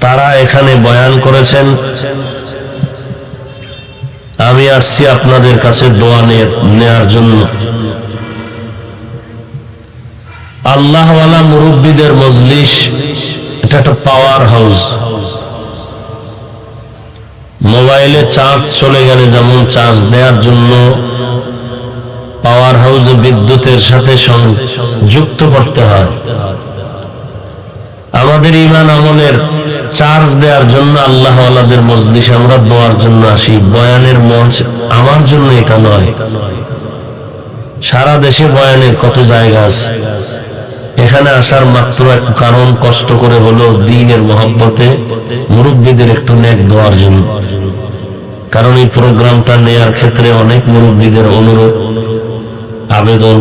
তারা এখানে বয়ান করেছেন। আমি আসছি আপনাদের কাছে দোয়া নেয়ার জন্য। আল্লাহওয়ালা মুরব্বীদের মজলিস এটা একটা পাওয়ার হাউস। মোবাইলে চার্জ চলে গেলে যেমন চার্জ দেওয়ার জন্য পাওয়ার হাউসে বিদ্যুতের সাথে যুক্ত করতে হয়, আমাদের ঈমান আমলের চার্জ দেওয়ার জন্য আল্লাহওয়ালাদের মজলিস আমরা দোয়ার জন্য আসি। বয়ানের মঞ্চ আমার জন্য এটা নয়, সারা দেশে বয়ানের কত জায়গা আছে, এখানে আসার মাত্র এক কারণ, কষ্ট করে হলো দ্বীনের মহব্বতে মুরব্বীদের একটু নেক দোয়ার জন্য। কারণ এই প্রোগ্রামটা নেয়ার ক্ষেত্রে অনেক মুরব্বীদের অনুরোধ, আবেদন।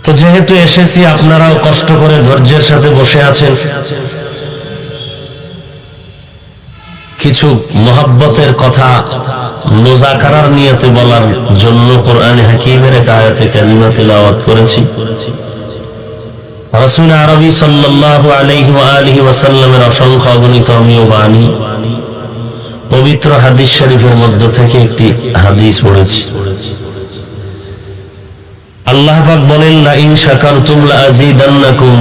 তো যেহেতু এসেছি, আপনারাও কষ্ট করে ধৈর্যের সাথে বসে আছেন, কিছু মহব্বতের কথা মুযাকারার নিয়তে বলার জন্য কোরআনে হাকীমের এক আয়াতে কালিমা তিলাওয়াত করেছি। রাসূল আরবী সাল্লাল্লাহু আলাইহি ওয়া আলিহি ওয়াসাল্লামের অসংখ্য অগণিত অমীয় বাণী, পবিত্র হাদিস শরীফের মধ্য থেকে একটি হাদিস পড়েছি। আল্লাহ পাক বলেন, লা ইন শাকারতুম লা আযীদান্নাকুম,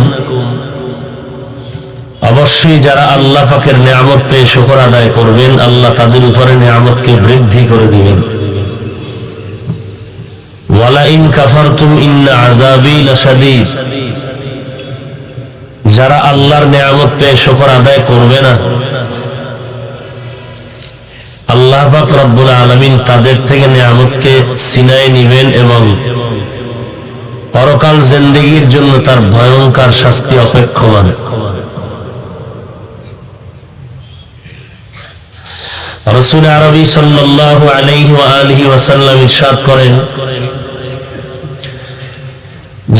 অবশ্যই যারা আল্লাহ পাকের নিয়ামত পেয়ে শুকর আদায় করবেন, আল্লাহ তাদের উপরে নিয়ামতকে বৃদ্ধি করে দিবেন। ওয়ালা ইন কাফারতুম ইন্না আযাবী লাশাদীদ, যারা আল্লাহর নিয়ামত পেয়ে শুকর আদায় করবে না, আল্লাহ পাক রব্বুল আলামিন তাদের থেকে নিয়ামতকে ছিনায় নিবেন এবং পরকাল জিন্দেগীর জন্য তার ভয়ঙ্কর শাস্তি অপেক্ষমান। রাসূল আরবী সাল্লাল্লাহু আলাইহি ওয়া আলিহি ওয়াসাল্লাম ইরশাদ করেন,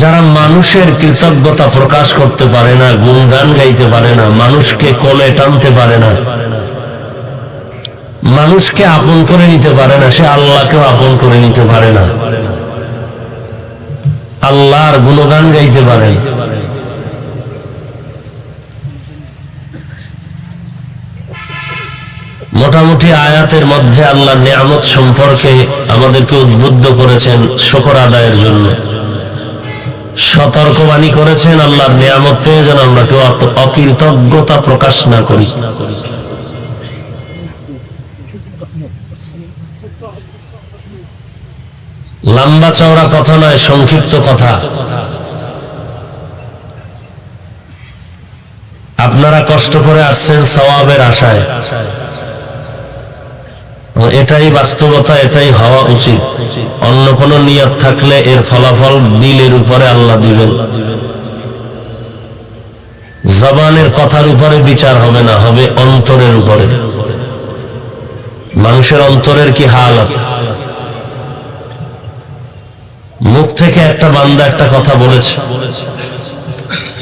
যারা মানুষের কৃতজ্ঞতা প্রকাশ করতে পারে না, গুণগান গাইতে পারে না, মানুষকে কোলে টানতে পারে না, মানুষকে আপন করে নিতে পারে না, সে আল্লাহকেও আপন করে নিতে পারে না, আল্লাহর গুণগান গাইতে পারে না। মোটামুটি আয়াতের মধ্যে আল্লাহর নিয়ামত সম্পর্কে আমাদেরকে উদ্বুদ্ধ করেছেন শুকর আদায়ের জন্য, সতর্কবাণী করেছেন আল্লাহর নিয়ামত পেয়ে যেন আমরা কেউ অকৃতজ্ঞতা প্রকাশ না করি। লম্বা চওড়া কথা নয়, সংক্ষিপ্ত কথা। আপনারা কষ্ট করে আসছেন সওয়াবের আশায়, এটাই বাস্তবতা, এটাই হওয়া উচিত। অন্য কোন নিয়ত থাকলে এর ফলাফল দিলের উপরে আল্লাহ দিবেন। জবানের কথার উপরে বিচার হবে না, হবে অন্তরের উপরে। মানুষের অন্তরের কি হালত, মুখ থেকে একটা বান্দা একটা কথা বলেছে,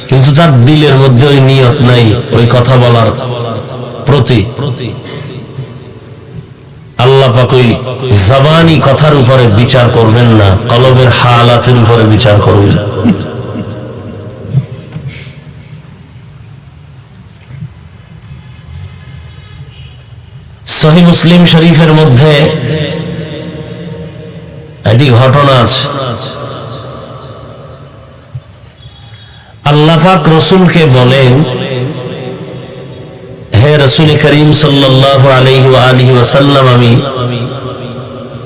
কিন্তু তার দিলের মধ্যে ওই নিয়ত নাই ওই কথা বলার প্রতি। আল্লাহ পাক ওই জবানি কথার উপরে বিচার করবেন না, কলবের হালাতের উপরে বিচার করবেন। সহিহ মুসলিম শরীফের মধ্যে একটি ঘটনা আছে। আল্লাহ পাক রাসূলকে বলেন, হে রাসূল করিম সাল্লাল্লাহু আলাইহি ওয়া আলিহি ওয়াসাল্লাম, আমি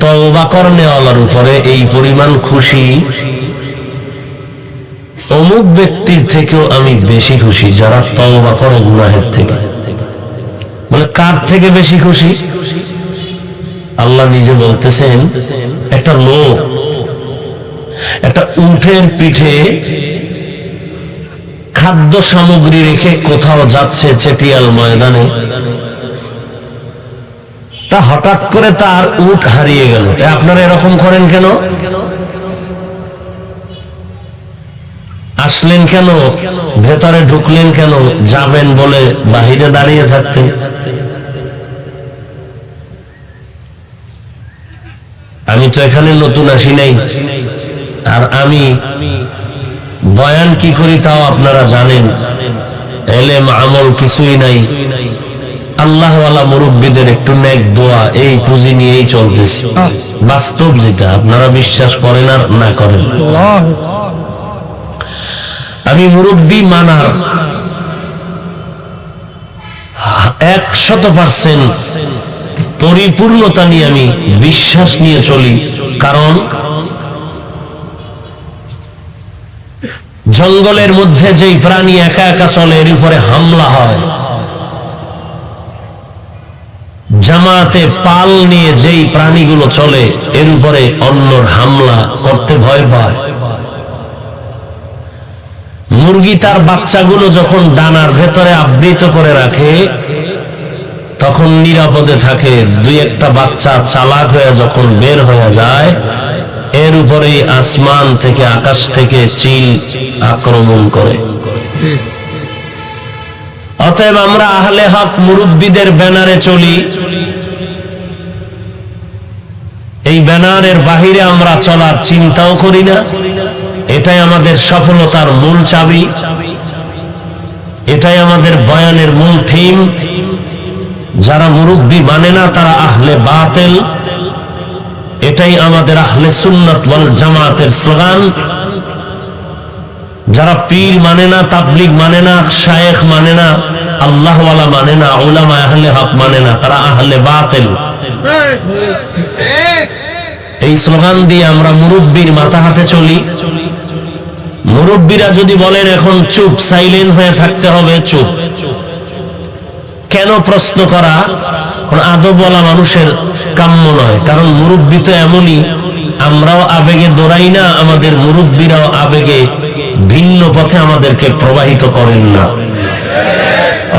তওবা করনেওয়ালার উপরে এই পরিমাণ খুশি, অমুক ব্যক্তির থেকেও আমি বেশি খুশি যারা তওবা করে গুনাহের থেকে। মানে কার থেকে বেশি খুশি? আল্লাহ নিজে বলতেছেন, একটা লোক একটা উটের পিঠে খাদ্য সামগ্রী রেখে কোথাও যাচ্ছে চেটিয়াল ময়দানে, তা হঠাৎ করে তার উট হারিয়ে গেল। আপনারা এরকম করেন কেন? আসলেন কেন? ভেতরে ঢুকলেন কেন? যাবেন বলে বাহিরে দাঁড়িয়ে থাকতেন। আমি তো এখানে নতুন আসি নাই, আর আমি বয়ান কি করি তাও আপনারা জানেন। এলেম আমল কিছুই নাই, আল্লাহওয়ালা মুরব্বীদের একটু নেক দোয়া, এই পুঁজি নিয়েই চলতেছে। বাস্তব যেটা, আপনারা বিশ্বাস করেন আর না করেন। আমি মুরব্বী মানার 100% পরিপূর্ণতা নিয়ে আমি বিশ্বাস নিয়ে চলি। কারণ জঙ্গলের মধ্যে যেই প্রাণী একা একা চলে এর উপরে হামলা হয়, জামাতে পাল নিয়ে যেই প্রাণীগুলো চলে এর উপরে অন্যর হামলা করতে ভয় পায়। মুরগি তার বাচ্চাগুলো যখন ডানার ভেতরে আবৃত করে রাখে তখন নিরাপদে থাকে। দুই একটা বাচ্চা চালাক হয়ে যখন বের হয়ে যায়, এর উপরেই আসমান থেকে, আকাশ থেকে চিল আক্রমণ করে। অতএব আমরা আহলে হক মুরব্বীদের ব্যানারে চলি। এই ব্যানারের বাহিরে আমরা চলার চিন্তাও করি না। এটাই আমাদের সফলতার মূল চাবি, এটাই আমাদের বয়ানের মূল থিম। যারা মুরব্বী মানে না তারা আহলে বাতিল, এটাই আমাদের আহলে সুন্নাত ওয়াল জামাতের স্লোগান। যারা পীর মানে না, তাবলীগ মানে না, শায়েখ মানে না, আল্লাহওয়ালা মানে না, উলামা আহলে হক মানে না, তারা আহলে বাতিল। এই স্লোগান দিয়ে আমরা মুরব্বীর মাথা হাতে চলি। মুরব্বীরা যদি বলেন এখন চুপ, সাইলেন্ট হয়ে থাকতে হবে, চুপ। কেন প্রশ্ন করা? কোন আদবওয়ালা মানুষের কাম্য নয়। কারণ মুরব্বী তো এমনই, আমরাও আবেগে দৌড়াই না, আমাদের মুরব্বীরাও আবেগে ভিন্ন পথে আমাদেরকে প্রবাহিত করেন না।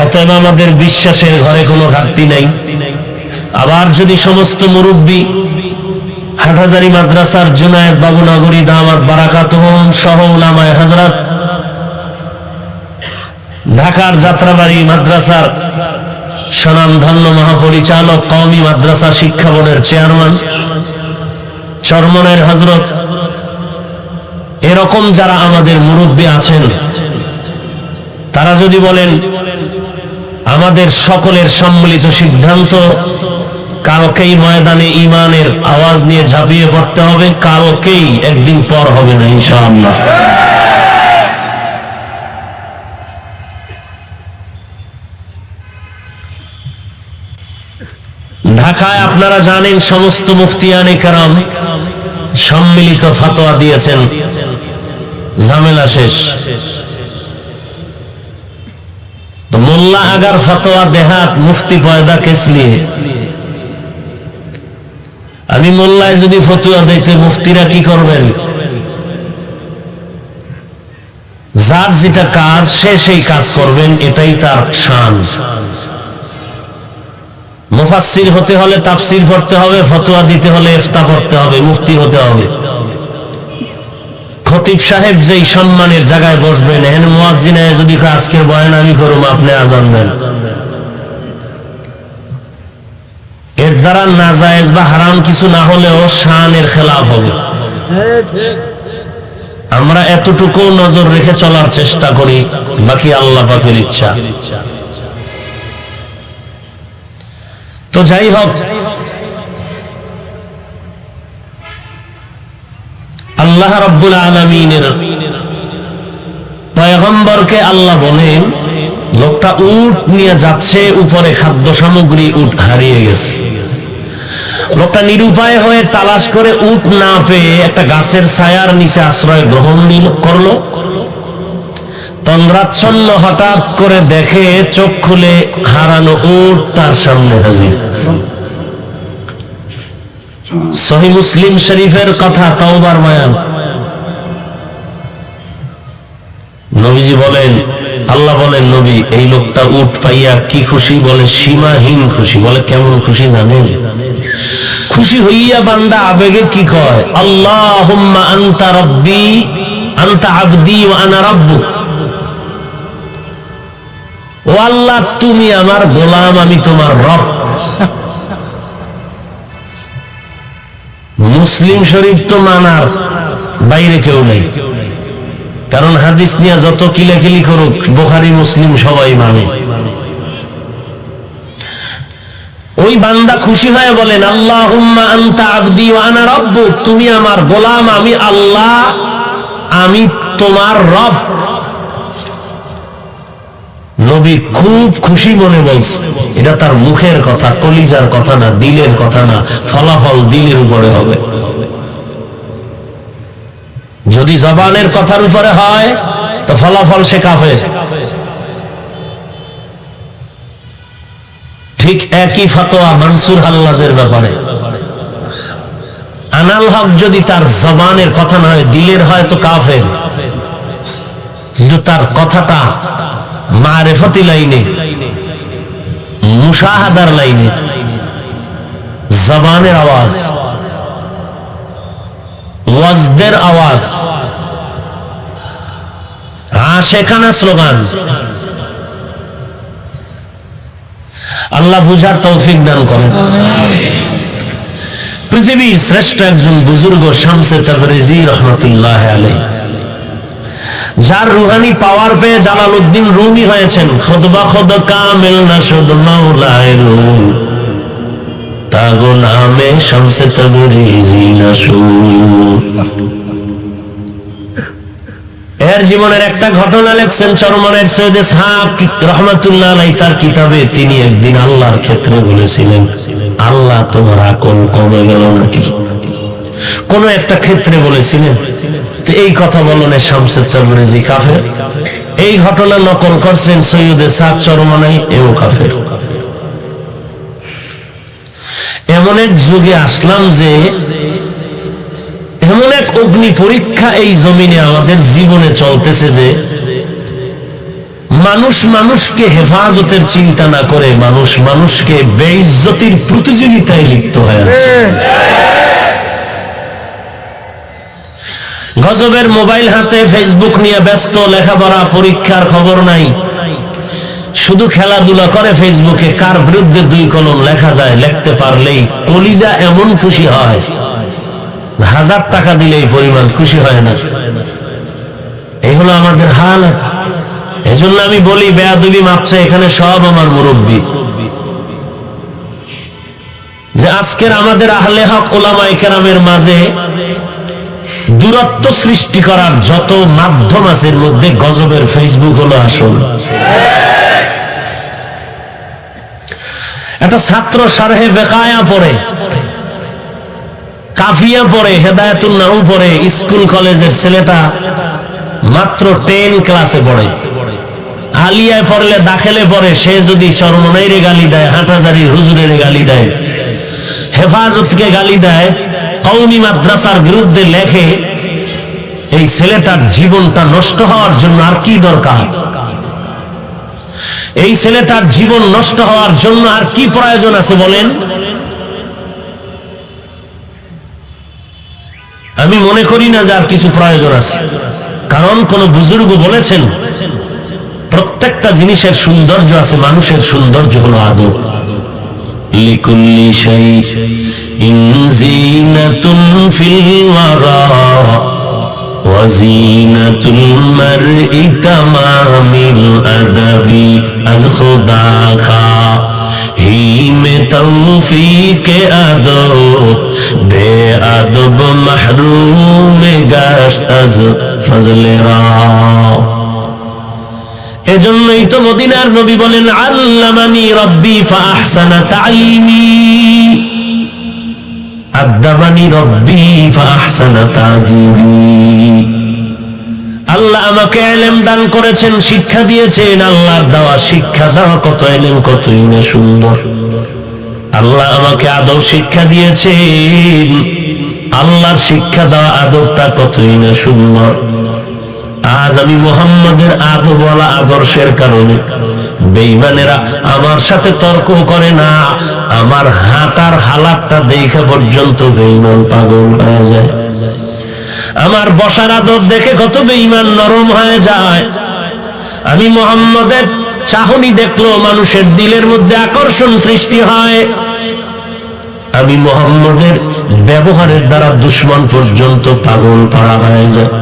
অতএব আমাদের বিশ্বাসের ঘরে কোনো ঘাটতি নাই। আবার যদি সমস্ত মুরব্বী হাটহাজারী মাদ্রাসার জুনায়েদ বাবুনগরী দামাত বারাকাতুহুম সহ উলামায়ে হযরত, ঢাকার যাত্রাবাড়ি মাদ্রাসার স্বনামধন্য মহাপরিচালক, কওমি মাদ্রাসা শিক্ষা বোর্ডের চেয়ারম্যান, চরমনের হযরত, এরকম যারা আমাদের মুরব্বী আছেন, তারা যদি বলেন আমাদের সকলের সম্মিলিত সিদ্ধান্ত কালকেই ময়দানে ঈমানের আওয়াজ নিয়ে ঝাঁপিয়ে পড়তে হবে, কালকেই, একদিন পর হবে না ইনশাআল্লাহ। ঢাকায় আপনারা জানেন সমস্ত মুফতিয়ানে কেরাম সম্মিলিত ফতোয়া দিয়েছেন, ঝামেলা শেষ। তো মোল্লা আগার ফতোয়া দেহাত, মুফতি পয়দা কেস নিয়ে। আমি মোল্লায় যদি ফতোয়া দিতে, মুফতিরা কি করবেন? যার যেটা কাজ সে সেই কাজ করবেন, এটাই তার শান। মুফাসসির হতে হলে তাফসীর পড়তে হবে, ফতোয়া দিতে হলে ইফতা পড়তে হবে, মুফতি হতে হবে। খতিব সাহেব যেই সম্মানের জায়গায় বসবেন, এখানে মুয়াজ্জিনে যদি আজকের বয়ান আমি করুম, আপনি আজান দেন, এর দ্বারা নাজায়েজ বা হারাম কিছু না হলেও শানের খেলাফ হবে। আমরা এতটুকু নজর রেখে চলার চেষ্টা করি, বাকি আল্লাহ পাকের ইচ্ছা। তো যাই হোক, আল্লাহ রাব্বুল আলামিনের পয়গম্বরকে আল্লাহ বলেন, লোকটা উট নিয়ে যাচ্ছে, উপরে খাদ্য সামগ্রী, উট হারিয়ে গেছে। লোকটা নিরুপায় হয়ে তালাশ করে উট না পেয়ে একটা গাছের ছায়ার নিচে আশ্রয় গ্রহণ করলো। তন্দ্রাচ্ছন্ন হঠাৎ করে দেখে, চোখ খুলে হারানো উট তার সামনে হাজির। সহিহ মুসলিম শরীফের কথা, তাওবার বয়ান। নবীজি বলেন, আল্লাহ বলেন, নবী এই লোকটা উট পাইয়া কি খুশি? বলে সীমাহীন খুশি। বলে কেমন খুশি জানেন? খুশি হইয়া বান্দা আবেগে কি কয়? আল্লাহুম্মা আনতা রাব্বি, আনতা আবদি ওয়া আনা রাব্বুক। ও আল্লাহ, তুমি আমার গোলাম, আমি তোমার রব। মুসলিম শরীফ তো মানার বাইরে কেউ নেই, কারণ হাদিস নিয়ে যত কিলাকিলি করুক, বুখারী মুসলিম সবাই মানে। ওই বান্দা খুশি হয়ে বলেন, আল্লাহুম্মা আনতা আবদি ওয়া আনা রাব্বুক, তুমি আমার গোলাম, আমি আল্লাহ, আমি তোমার রব। নবী খুব খুশি মনে বলছে। এটা তার মুখের কথা, কলিজার কথা না, দিলের কথা না। ফলাফল দিলের উপরে হবে। যদি জবানের কথার উপরে হয় তো ফলাফল সে কাফের। ঠিক একই ফতোয়া মানসুর হাল্লাজের ব্যাপারে। আনাল হক যদি তার জবানের কথা না হয়, দিলের হয়, তো কাফের। কিন্তু তার কথাটা মারেফতি লাইনে, মুশাহাদার লাইনে, জবানের আওয়াজ, ওয়াজদের আওয়াজ, আশেকানা স্লোগান। আল্লাহ বুঝার তৌফিক দান করেন। পৃথিবীর শ্রেষ্ঠ একজন বুজুর্গ শামসে তাবরিজি রহমাতুল্লাহ আলাইহি, যার রুহানি পাওয়ার পেয়ে জালালউদ্দিন রুমি হয়েছেন। খুতবা খুদ কামিল না শুধু মাওলায়ে রুম, তাগো নামে শামসে তাবরিজি না শুধু। এর জীবনের একটা ঘটনা লেখছেন চরমনের সৈয়দ ইসহাক রহমাতুল্লাহ আলাইহি তার কিতাবে। তিনি একদিন আল্লাহর ক্ষেত্রে বলেছিলেন, আল্লাহ তোমার আকল কমে গেল নাকি? কোন একটা ক্ষেত্রে বলেছিলেন। তো এই কথা বলনে শামসে তাবরিজি কাফের। এই ঘটনা নকল করছেন সৈয়দ ইসহাক চরমনাই, এও কাফের। এমন এক যুগে আসলাম যে এমন এক অগ্নি পরীক্ষা এই জমিনে আমাদের জীবনে চলতেছে যে মানুষ মানুষকে হেফাজতের চিন্তা না করে মানুষ মানুষকে বেইজ্জতির প্রতিযোগিতায় লিপ্ত হয়ে আছে। গজবের মোবাইল হাতে, ফেসবুক নিয়ে ব্যস্ত, লেখাপড়া পরীক্ষার খবর নাই, শুধু খেলাধুলা করে ফেসবুকে। কার বিরুদ্ধে 2 কলম লেখা যায়, লিখতে পারলেই কলিজা এমন খুশি হয়, 1000 টাকা দিলেই পরিমাণ খুশি হয় না। এই হলো আমাদের হালত। এজন্য আমি বলি, বেয়াদবি মাপছে এখানে সব আমার মুরব্বী, যে আজকের আমাদের আহলে হক উলামায়ে কেরামের মাঝে দূরত্ব সৃষ্টি করার যত মাধ্যম আছে এর মধ্যে গজবের ফেসবুক হলো আসল। একটা ছাত্র শারহে বেকায়া পড়ে, কাফিয়া পড়ে, হেদায়েতুন নাহু পড়ে, স্কুল কলেজের ছেলেটা মাত্র 10 ক্লাসে পড়ে। আলিয়ায় পড়লে, দাখিলে পড়ে, সে যদি চরমনাইরে গালি দেয়, হাটহাজারীর হুজুরের গালি দেয়, হেফাজতকে গালি দেয়, কওমি মাদ্রাসার বিরুদ্ধে লেখে, এই ছেলেটার জীবনটা নষ্ট হওয়ার জন্য আর কি দরকার? এই ছেলেটার জীবন নষ্ট হওয়ার জন্য আর কি প্রয়োজন আছে বলেন? আমি মনে করি না যে আর কিছু প্রয়োজন আছে। কারণ কোন বুজুর্গ বলেছেন, প্রত্যেকটা জিনিসের সৌন্দর্য আছে, মানুষের সৌন্দর্য হলো আদব। লিকুল্লি শাইইন জিনাতুন ফিল ওয়ারা ওয়া জিনাতুল মারই তামামিল আদাবি আজ খুদা খা হি মে তৌফিক আদব বে আদব মাহরুম গাশত আজ ফজলে রা। এজন্যই তো মদিনার নবী বলেন, আল্লামানি রব্বি ফাআহসানা তালিমি, আদাবানি রব্বি ফাআহসানা তাদিবি। আল্লাহ আমাকে ইলম দান করেছেন, শিক্ষা দিয়েছেন। আল্লাহর দেওয়া শিক্ষা দেওয়া কত ইলম, কতই না সুন্দর। আল্লাহ আমাকে আদব শিক্ষা দিয়েছেন, আল্লাহর শিক্ষা দেওয়া আদবটা কতই না সুন্দর। আজ আমি মুহাম্মদের আদবওয়ালা আদর্শের কারণে বেঈমানেরা আমার সাথে তর্ক করে না, আমার হাঁটার হালাতটা দেখে পর্যন্ত বেঈমান পাগল হয়ে যায়। আমার বসার আদব দেখে কত বেঈমান নরম হয়ে যায়। আমি মুহাম্মদের চাহনি দেখলো মানুষের দিলের মধ্যে আকর্ষণ সৃষ্টি হয়। আমি মুহাম্মদের ব্যবহারের দ্বারা দুশমন পর্যন্ত পাগল পাড়া হয়ে যায়।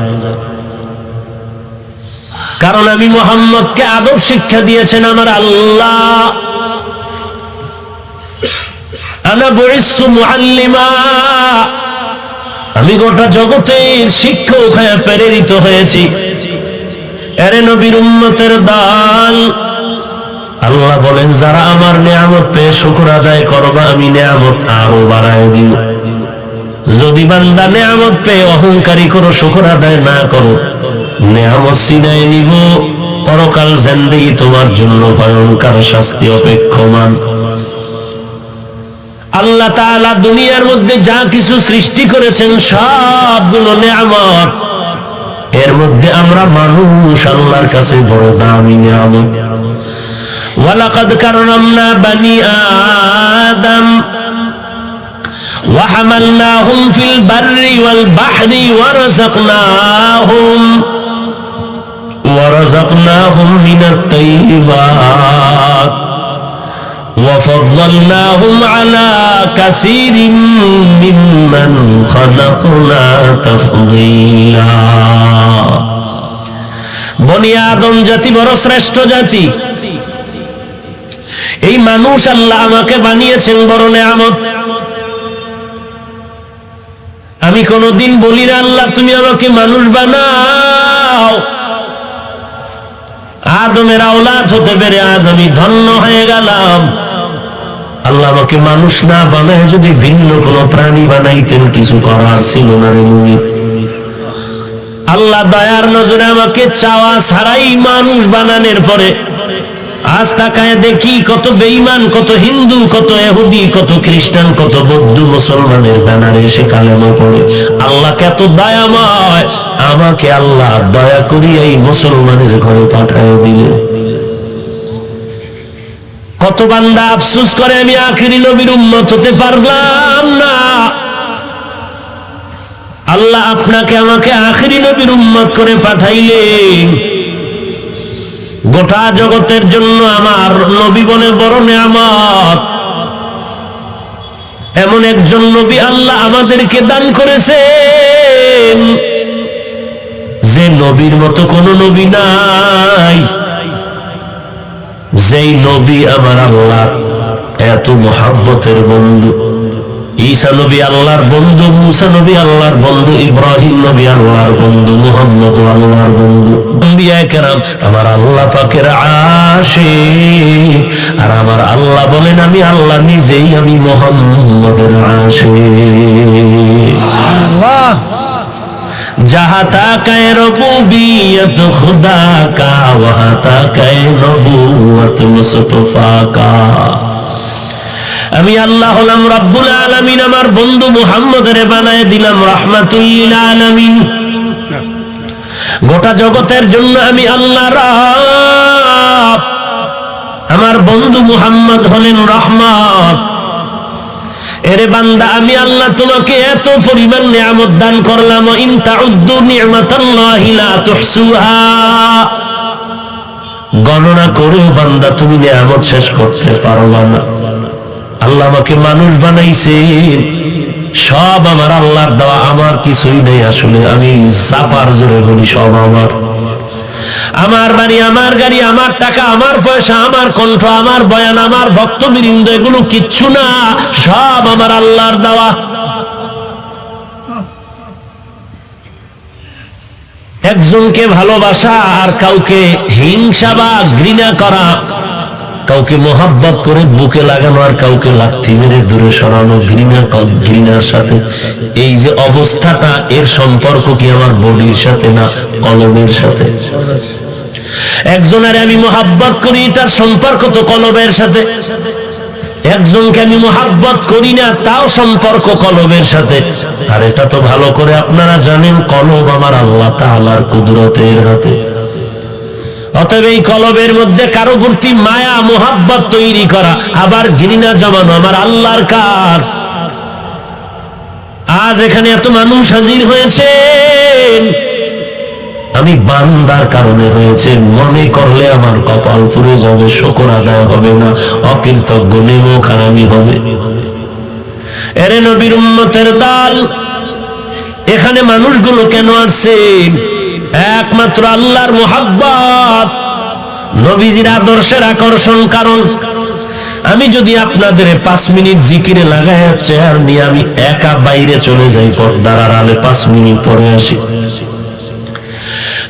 কারণ আমি মুহাম্মদকে আদব শিক্ষা দিয়েছেন আমার আল্লাহ। আনা বুইস্তু মুআল্লিমা, আমি গোটা জগতের শিক্ষক হয়ে প্রেরিত হয়েছি। এরে নবীর উম্মতের দল, আল্লাহ বলেন যারা আমার নিয়ামত পেয়ে শুকর আদায় করবা, আমি নিয়ামত আরো বাড়ায় দিব। যদি বান্দা নিয়ামত পেয়ে অহংকারী করো, শুকর আদায় না করো, নিয়ামত ছিনায় নিব। পরকাল জিন্দেগি তোমার জন্য ভয়ঙ্কর শাস্তি অপেক্ষমান। আল্লাহ তাআলা দুনিয়ার মধ্যে যা কিছু সৃষ্টি করেছেন সবগুলো নিয়ামত। এর মধ্যে আমরা মানুষ আল্লাহর কাছে বড় দামি নিয়ামত। ওয়ালাকাদ কাররামনা বানি আদম وحملناهم في البر والبحر ورزقناهم من الطيبات وفضلناهم على كثير ممن خلقنا تفضيلا। বনি আদম জাতি বড় শ্রেষ্ঠ জাতি। এই মানুষ আল্লাহ আমাকে বানিয়েছেন বড় নিয়ামত। আমি কোনদিন বলি না আল্লাহ তুমি আমাকে মানুষ বানাও। আদমের আওলাদ হতে পেরে আজ আমি ধন্য হয়ে গেলাম। আল্লাহ আমাকে মানুষ না বানায় যদি ভিন্ন কোন প্রাণী বানাইতেন কিছু করার ছিল না রে মুমিন। আল্লাহ দয়ার নজরে আমাকে চাওয়া ছাড়াই মানুষ বানানোর পরে আজ তাকায় দেখি কত বেঈমান, কত হিন্দু, কত ইহুদি, কত খ্রিস্টান, কত বৌদ্ধ মুসলমানের ব্যানারে এসে কালেমা পড়ে। আল্লাহকে এত দয়াময়, আমাকে আল্লাহ দয়া করিয়া এই মুসলমানের ঘরে পাঠায় দিলেন। কত বান্দা আফসোস করে আমি আখিরি নবীর উম্মত হতে পারলাম না। আল্লাহ আপনাকে আমাকে আখিরি নবীর উম্মত করে পাঠাইলেন। গোটা জগতের জন্য আমার নবী বলে বড় নিয়ামত। এমন একজন নবী আল্লাহ আমাদেরকে দান করেছেন যে নবীর মতো কোন নবী নাই। যেই নবী আমার আল্লাহ এত মহব্বতের বন্ধু। ঈসা নবী আল্লাহর বন্ধু, মুসা নবী আল্লাহর বন্ধু, ইব্রাহিম নবী আল্লাহর বন্ধু, মুহাম্মদ আল্লাহর বন্ধু। আম্বিয়া কেরাম আমার আল্লাহ পাকের আশিক। আর আমার আল্লাহ বলেন আমি আল্লাহ নিজেই আমি মুহাম্মদের আশিক। আল্লাহ जहाँ तक रबूबियत खुदा का वहाँ तक नबूवत मुस्तफा का। আমি আল্লাহ হলাম রব্বুল আলামিন, আমার বন্ধু মুহাম্মদের বানায় দিলাম রাহমাতুল লিল আলামিন। গোটা জগতের জন্য আমি আল্লাহ রব, আমার বন্ধু মুহাম্মদ হলেন রহমত। এরে বান্দা আমি আল্লাহ তোমাকে এত পরিমাণ নিয়ামত দান করলাম, ইন তাউদ্দু নি'মাতাল্লাহি লা তুহসুহা। গণনা করে বান্দা তুমি নিয়ামত শেষ করতে পারবা না। আল্লাহ আমাকে মানুষ বানাইছেন, সব আমার আল্লাহর দেওয়া, আমার কিছুই নেই। আসলে আমি চাপার জোরে বলি সব আমার। আমার বাড়ি, আমার গাড়ি, আমার টাকা, আমার পয়সা, আমার কণ্ঠ, আমার বয়ান, আমার ভক্তবৃন্দ, এগুলো কিচ্ছু না, সব আমার আল্লাহর দেওয়া। একজনকে ভালোবাসা আর কাউকে হিংসা বা ঘৃণা করা, কাউকে মোহাব্বত করে বুকে লাগানো আর কাউকে লাথি মেরে দূরে সরানো, ঘৃণার সাথে। এই যে অবস্থাটা, এর সম্পর্ক কি আমার বডির সাথে না কলমের সাথে? একজনের আমি মোহাব্বত করি, তার সম্পর্ক তো কলবের সাথে। একজনকে আমি মোহাব্বত করি না, তাও সম্পর্ক কলবের সাথে। আর এটা তো ভালো করে আপনারা জানেন, কলব আমার আল্লাহ তাআলার কুদরতের হাতে। অতএব এই কলবের মধ্যে কারো প্রতি মায়া মোহাব্বত তৈরি করা, আবার ঘৃণা জমানো আমার আল্লাহর কাজ। আজ এখানে এত মানুষ হাজির হয়েছেন, আমি বান্দার কারণে হয়েছে। মনে করলে আমার কপাল পুড়ে যাবে, শুকর আদায় হবে না, অকৃতজ্ঞ নেমো খারামি হবে। এরে নবীর উম্মতের দল, এখানে মানুষগুলো কেন আসছে? একমাত্র আল্লাহর মোহাব্বত, নবীজির আদর্শের আকর্ষণ। কারণ আমি যদি আপনাদের 5 মিনিট জিকিরে লাগাই চেয়ার নিয়ে আমি একা বাইরে চলে যাই, পর্দার আড়ালে 5 মিনিট পরে আসি,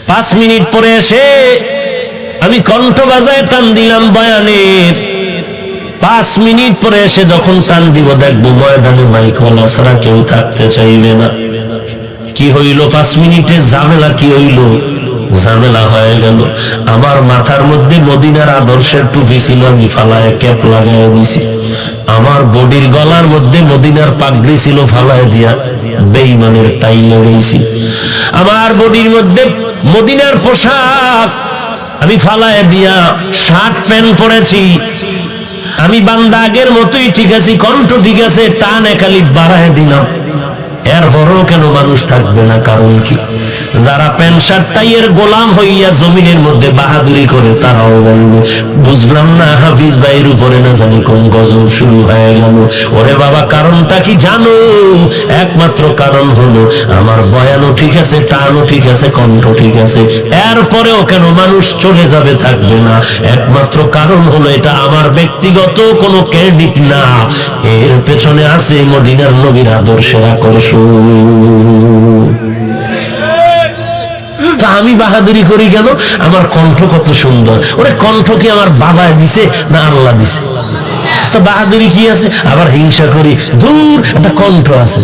5 মিনিট পরে এসে আমি কণ্ঠ বাজায় টান দিলাম বয়ানের, 5 মিনিট পরে এসে যখন টান দিব দেখবো ময়দানে মাইকওয়ালা ছাড়া কেউ থাকতে চাইবে না। কি হইল 5 মিনিটের ঝামেলা? কি হইল? ঝামেলা হয়ে গেল। আমার মাথার মধ্যে মদিনার আদর্শের টুপি ছিল, আমি ফালায় ক্যাপ লাগায় দিছি। আমার বডির গলার মধ্যে মদিনার পাগড়ি ছিল, ফালায় দিয়া বেঈমানের টাই লাগাইছি। আমার বডির মধ্যে মদিনার পোশাক আমি ফালায় দিয়া শার্ট প্যান্ট পরেছি। আমি বান্দা আগের মতোই ঠিক আছি, কণ্ঠ ঠিক আছে, টানে খালি বাড়ায় দিলাম। এরপরও কেন মানুষ থাকবে না? কারণ কি? যারা প্যান্ট শার্ট টাইয়ের গোলাম হইয়া জমিনের মধ্যে বাহাদুরি করে তারাও বলবে, বুঝলাম না হাফিজ ভাইয়ের উপরে না জানি কোন গজব শুরু হয়ে গেল। ওরে বাবা, কারণটা কি জানো? একমাত্র কারণ হলো আমার বয়ানও ঠিক আছে, টানও ঠিক আছে, কণ্ঠ ঠিক আছে, এরপরেও কেন মানুষ চলে যাবে, থাকবে না? একমাত্র কারণ হলো এটা আমার ব্যক্তিগত কোনো ক্রেডিট না, এর পেছনে আছে মদিনার নবীর আদর্শের আকর্ষণ। আমি বাহাদুরি করি কেন? আমার কণ্ঠ কত সুন্দর। ওরে কণ্ঠ কি আমার বাবায় দিছে না আল্লাহ দিছে? তো বাহাদুরি কি আছে? আবার হিংসা করি, দূর একটা কণ্ঠ আছে।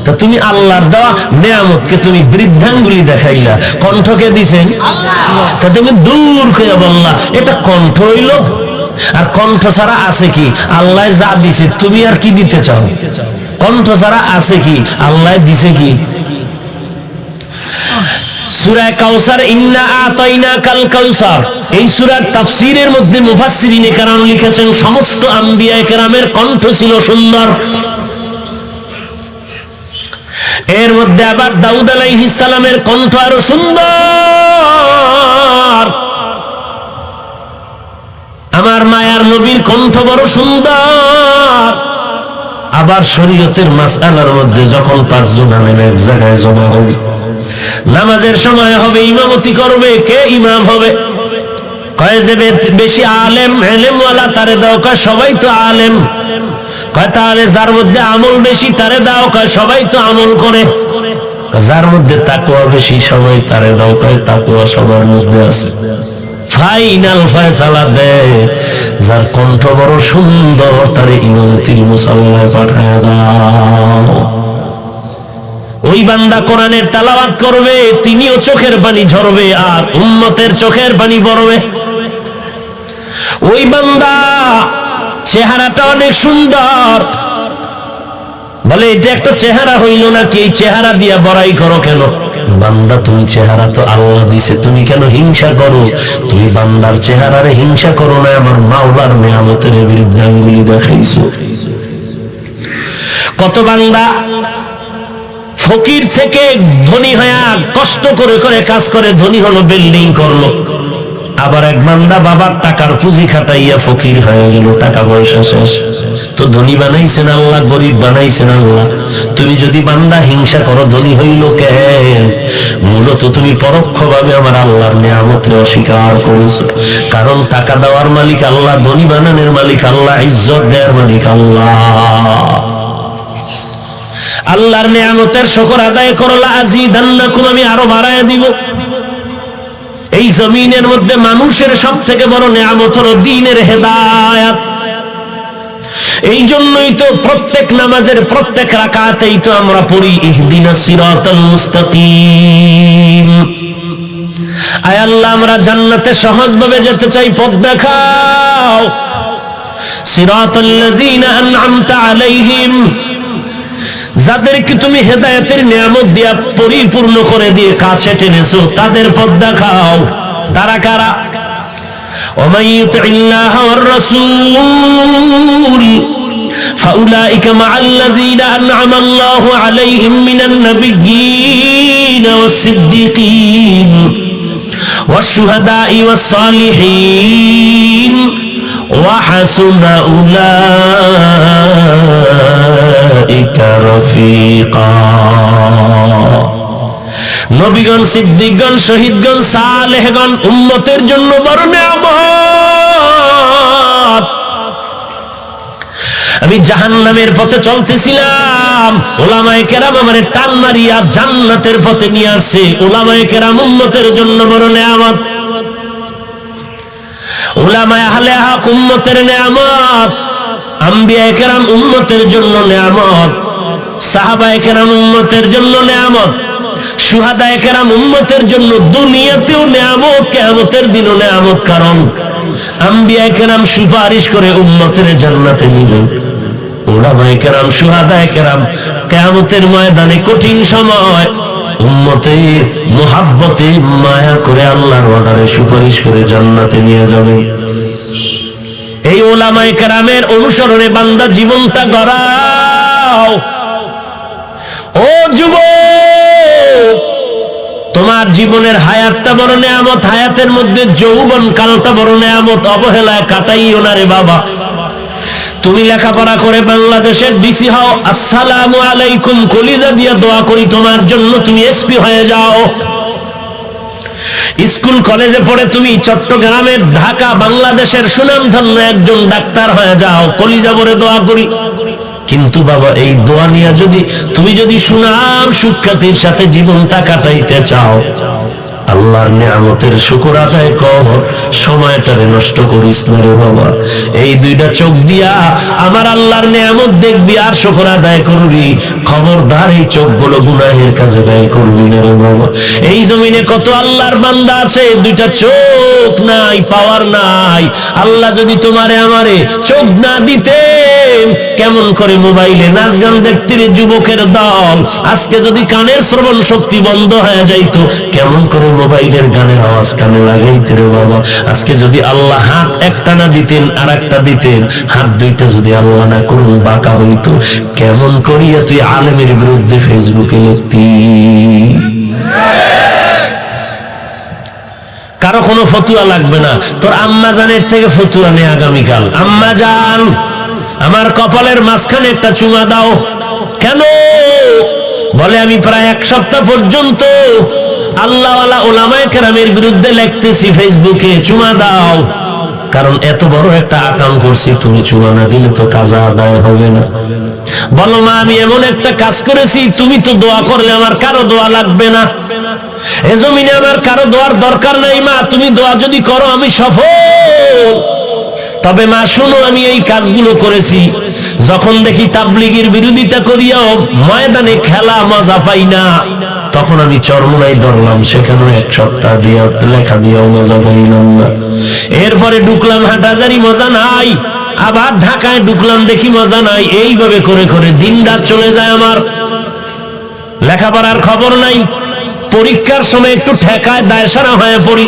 তা তুমি আল্লাহর দেওয়া নেয়ামতকে তুমি বৃদ্ধাঙ্গুলি দেখাইলা, কণ্ঠকে দিছেন আল্লাহ। তা তুমি দূর করে বললা এটা কণ্ঠ হইল। আর কণ্ঠ ছাড়া আছে কি? আল্লাহ যা দিছে, তুমি আর কি দিতে চাও? কণ্ঠ ছাড়া আছে কি? আল্লাহ দিছে কি? সূরা কাউসার, ইন্না আতাইনাকাল কাউসার, এই সূরার তাফসীরের মধ্যে মুফাসসিরিনে কেরাম লিখেছেন সমস্ত আম্বিয়া কেরামের কণ্ঠ ছিল সুন্দর। এর মধ্যে আবার দাউদ আলাইহিস সালামের কণ্ঠ আরো সুন্দর। আমার মায়ার নবীর কণ্ঠ বড় সুন্দর। আবার শরীয়তের মাসআলার মধ্যে যখন 5 জন আলেম এক জায়গায় জমা হবে, নামাজের সময় হবে, ইমামতি করবে, কে ইমাম হবে? কয় যে বেশি আলেম ইলমওয়ালা তারে দাও, কয় সবাই তো আলেম। কয় তাহলে যার মধ্যে আমল বেশি তারে দাও, কয় সবাই তো আমল করে। যার মধ্যে তাকওয়া বেশি সবাই তারে দাও, কয় তাকওয়া সবার মধ্যে আছে। ফাইনাল ফয়সালা দেয় যার কণ্ঠ বড় সুন্দর, তারে ইমামতির মুসাল্লায় পাঠায় দাও। ওই বান্দা কোরআনের তেলাওয়াত করবে, তিনিও চোখের পানি ঝরবে আর উম্মতের চোখের পানি পড়বে। ওই বান্দা চেহারাটা অনেক সুন্দর, বলে এটা একটা চেহারা হইল নাকি? এই চেহারা দিয়া বড়াই করো কেন? বান্দা তুমি চেহারা তো আল্লাহ দিছে, তুমি কেন হিংসা করো? তুমি বান্দার চেহারারে হিংসা করো না, আমার মাওলার নেয়ামতের বিরুদ্ধে আঙ্গুলি দেখাইছো। কত বান্দা ফকির থেকে ধনী হয়ে কষ্ট করে করে কাজ করে ধনী হলো, বিল্ডিং করলো। আবার এক বান্দা বাবার টাকার পুঁজি খাটাইয়া ফকির হয়ে গেল, টাকা পয়সা শেষ। তো ধনী বানাইছেন আল্লাহ, গরিব বানাইছেন আল্লাহ। তুমি যদি বান্দা হিংসা করো, ধনী হইল কেন? মূলত তুমি পরোক্ষভাবে আমার আল্লাহর নিয়ামতকে অস্বীকার করেছো। কারণ টাকা দেওয়ার মালিক আল্লাহ, ধনী বানানোর মালিক আল্লাহ, ইজ্জত দেওয়ার মালিক আল্লাহ। আল্লাহর নিয়ামতের শুকর আদায় করলা, আজিদান্নাকুম, আমি আরো বাড়ায় দিব। এই জমিনের মধ্যে মানুষের সব থেকে বড় নিয়ামত হলো দ্বীনের হেদায়েত। এই জন্যই তো প্রত্যেক নামাজের প্রত্যেক রাকাতেই তো আমরা পড়ি ইহদিনাস সিরাতাল মুস্তাকিম। আয় আল্লাহ, আমরা জান্নাতে সহজভাবে যেতে চাই, পথ দেখাও। সিরাতাল্লাযীনা আন'আমতা আলাইহিম, যাদেরকে তুমি হেদায়েতের নিয়ামত দিয়া পরিপূর্ণ করে দিয়ে কাছে টেনেছো, তাদের পথ দেখাও। তারা কারা? ওয়ামান ইউতি'ল্লাহা ওয়ার রাসূল ফাউলাইকা মা'আল্লাযীনা আন'আমা আল্লাহু আলাইহিম মিনান নাবিয়্যিনা ওয়াস-সিদ্দীকীন ওয়াশ-শুহাদা'i ওয়াস-সালিহিন ওয়া হাসুনা উলাইকা রাফীকা। নবীগণ, সিদ্দিকগণ, শহীদগণ, সালেহগণ উম্মতের জন্য বড় নিয়ামত। আমি জাহান্নামের পথে চলতেছিলাম, উলামায়ে কেরাম আমারে টান মারিয়া জান্নাতের পথে নিয়ে আসছে। উলামায়ে কেরাম উম্মতের জন্য বড় নিয়ামত। উলামায়ে আহলে হক উম্মতের নিয়ামত, আম্বিয়ায়ে কেরাম উম্মতের জন্য নিয়ামত, সাহাবায়ে কেরাম উম্মতের জন্য নিয়ামত। শুহাদায়ে কেরাম উম্মতের জন্য দুনিয়াতেও নেয়ামত, কিয়ামতের দিনও নেয়ামত। কারণ আম্বিয়ায়ে কেরাম সুপারিশ করে উম্মতের জান্নাতে নিবেন। উলামায়ে কেরাম, শুহাদায়ে কেরাম কিয়ামতের ময়দানে কঠিন সময় উম্মতের মুহাব্বতে মায়া করে আল্লাহর অর্ডারে সুপারিশ করে জান্নাতে নিয়ে যাবেন। এই উলামায়ে কেরামের অনুসরণে বান্দা জীবনটা গড়াও। ও যুবক, তোমার জীবনের হায়াতটা বড় নেয়ামত, হায়াতের মধ্যে যৌবন কালটা বড় নেয়ামত। অবহেলায় কাটাইও না রে বাবা। তুমি লেখাপড়া করে বাংলাদেশের ডিসি হও, আসসালামু আলাইকুম কলিজা দিয়া দোয়া করি তোমার জন্য তুমি এসপি হয়ে যাও। স্কুল কলেজে পড়ে তুমি চট্টগ্রামের, ঢাকা, বাংলাদেশের সুনামধন্য একজন ডাক্তার হয়ে যাও, কলিজা ভরে দোয়া করি। কিন্তু বাবা, এই দোয়া নিয়ে তুমি যদি সুনাম সুখ্যাতির সাথে জীবনটা কাটাইতে চাও, আল্লাহর নিয়ামতের শুকর আদায় কর, সময়টারে নষ্ট করিস না রে বাবা। এই দুইটা চোখ দিয়া আমার আল্লাহর নিয়ামত দেখবি আর শুকর আদায় করবি। খবরদার এই চোখগুলো গুনাহের কাজে ব্যয় করবি না রে বাবা। এই জমিনে কত আল্লাহর বান্দা আছে, দুইটা চোখ নাই, পাওয়ার নাই। আল্লাহ যদি তোমারে আমারে চোখ না দিতেন, কেমন করে মোবাইলে নাচ গান দেখতে রে যুবকের দল। আজকে যদি কানের শ্রবণ শক্তি বন্ধ হয়ে যাইতো, কেমন করে মোবাইলের গানের আওয়াজ কানে লাগাইতে রে বাবা। আজকে যদি আল্লাহ হাত একটা না দিতেন আর একটা দিতেন, হাত দুইটা যদি আল্লাহ না করুন বাঁকা হইতো, কেমন করিয়া তুই আলেমের বিরুদ্ধে ফেসবুকে লিখতি? কারো কোনো ফতুয়া লাগবে না, তোর আম্মা জানের থেকে ফতুয়া নে আগামীকাল। আম্মা জান, আমার কপালের মাঝখানে একটা চুমা দাও। কেন? বলে আমি প্রায় এক সপ্তাহ পর্যন্ত আল্লাহওয়ালা উলামায়ে কেরামের বিরুদ্ধে লিখতেছি ফেসবুকে, চুমা দাও। কারণ এত বড় একটা আকাম করছি, তুমি চুমা না দিলে তো কাজা আদায় হবে না। বলো মা, আমি এমন একটা কাজ করেছি, তুমি তো দোয়া করলে আমার কারো দোয়া লাগবে না, এ জমিনে আমার কারো দোয়ার দরকার নাই। মা, তুমি দোয়া যদি করো আমি সফল। তবে মা শুনো, আমি এই কাজগুলো করেছি, যখন দেখি তাবলীগের বিরোধিতা করিয়াও ময়দানে খেলা মজা পাই না, তখন আমি চরমোনাই ধরলাম, সেখানে এক সপ্তাহ দিয়া লেখা দিয়েও মজা পাইলাম না। এরপরে ঢুকলাম হাটহাজারী, মজা নাই। আবার ঢাকায় ঢুকলাম, দেখি মজা নাই। এইভাবে করে করে দিন রাত চলে যায় আমার। লেখাপড়ার খবর নাই, পরীক্ষার সময় একটু ঠেকায় দায়সারা হয়ে পড়ি,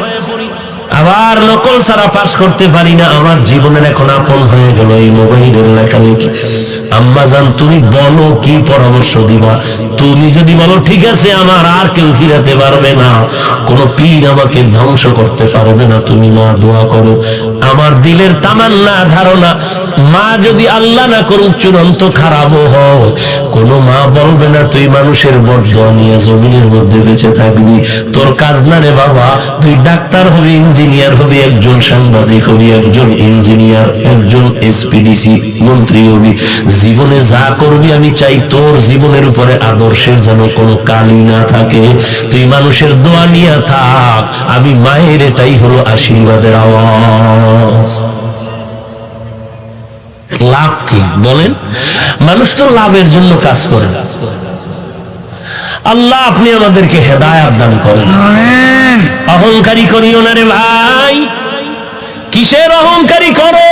আবার নকল ছাড়া পাস করতে পারি না। আমার জীবনের এখন আপন হয়ে গেল এই মোবাইলের লেখালেখি। আম্মা জান, তুমি বলো কি পরামর্শ দিবা? তুমি যদি বলো ঠিক আছে, আমার আর কেউ ফিরাতে পারবে না, কোন পীর আমাকে ধ্বংস করতে পারবে না, তুমি মা দোয়া করো। আমার দিলের তামান্না, ধারণা, মা যদি আল্লাহ না করুক চূড়ান্ত খারাপও হয়, কোন মা বলবে না তুই মানুষের বদদোয়া নিয়ে জমিনের মধ্যে বেঁচে থাকবি। তোর কাজ না রে বাবা, তুই ডাক্তার হবি, ইঞ্জিনিয়ার হবি, একজন সাংবাদিক হবি, একজন ইঞ্জিনিয়ার, একজন এসপিডিসি মন্ত্রী হবি। জীবনে যা করবি আমি চাই তোর জীবনের উপরে আদর্শের যেন কোনো কালি না থাকে। তুই মানুষের দোয়া নিয়ে থাক, আমি মায়ের, এটাই হলো আশীর্বাদের আওয়াজ। লাভ কি বলেন? মানুষ তো লাভের জন্য কাজ করে। আল্লাহ আপনি আমাদেরকে হেদায়েত দান করেন। অহংকারী করিও না রে ভাই। কিসের অহংকারী করো?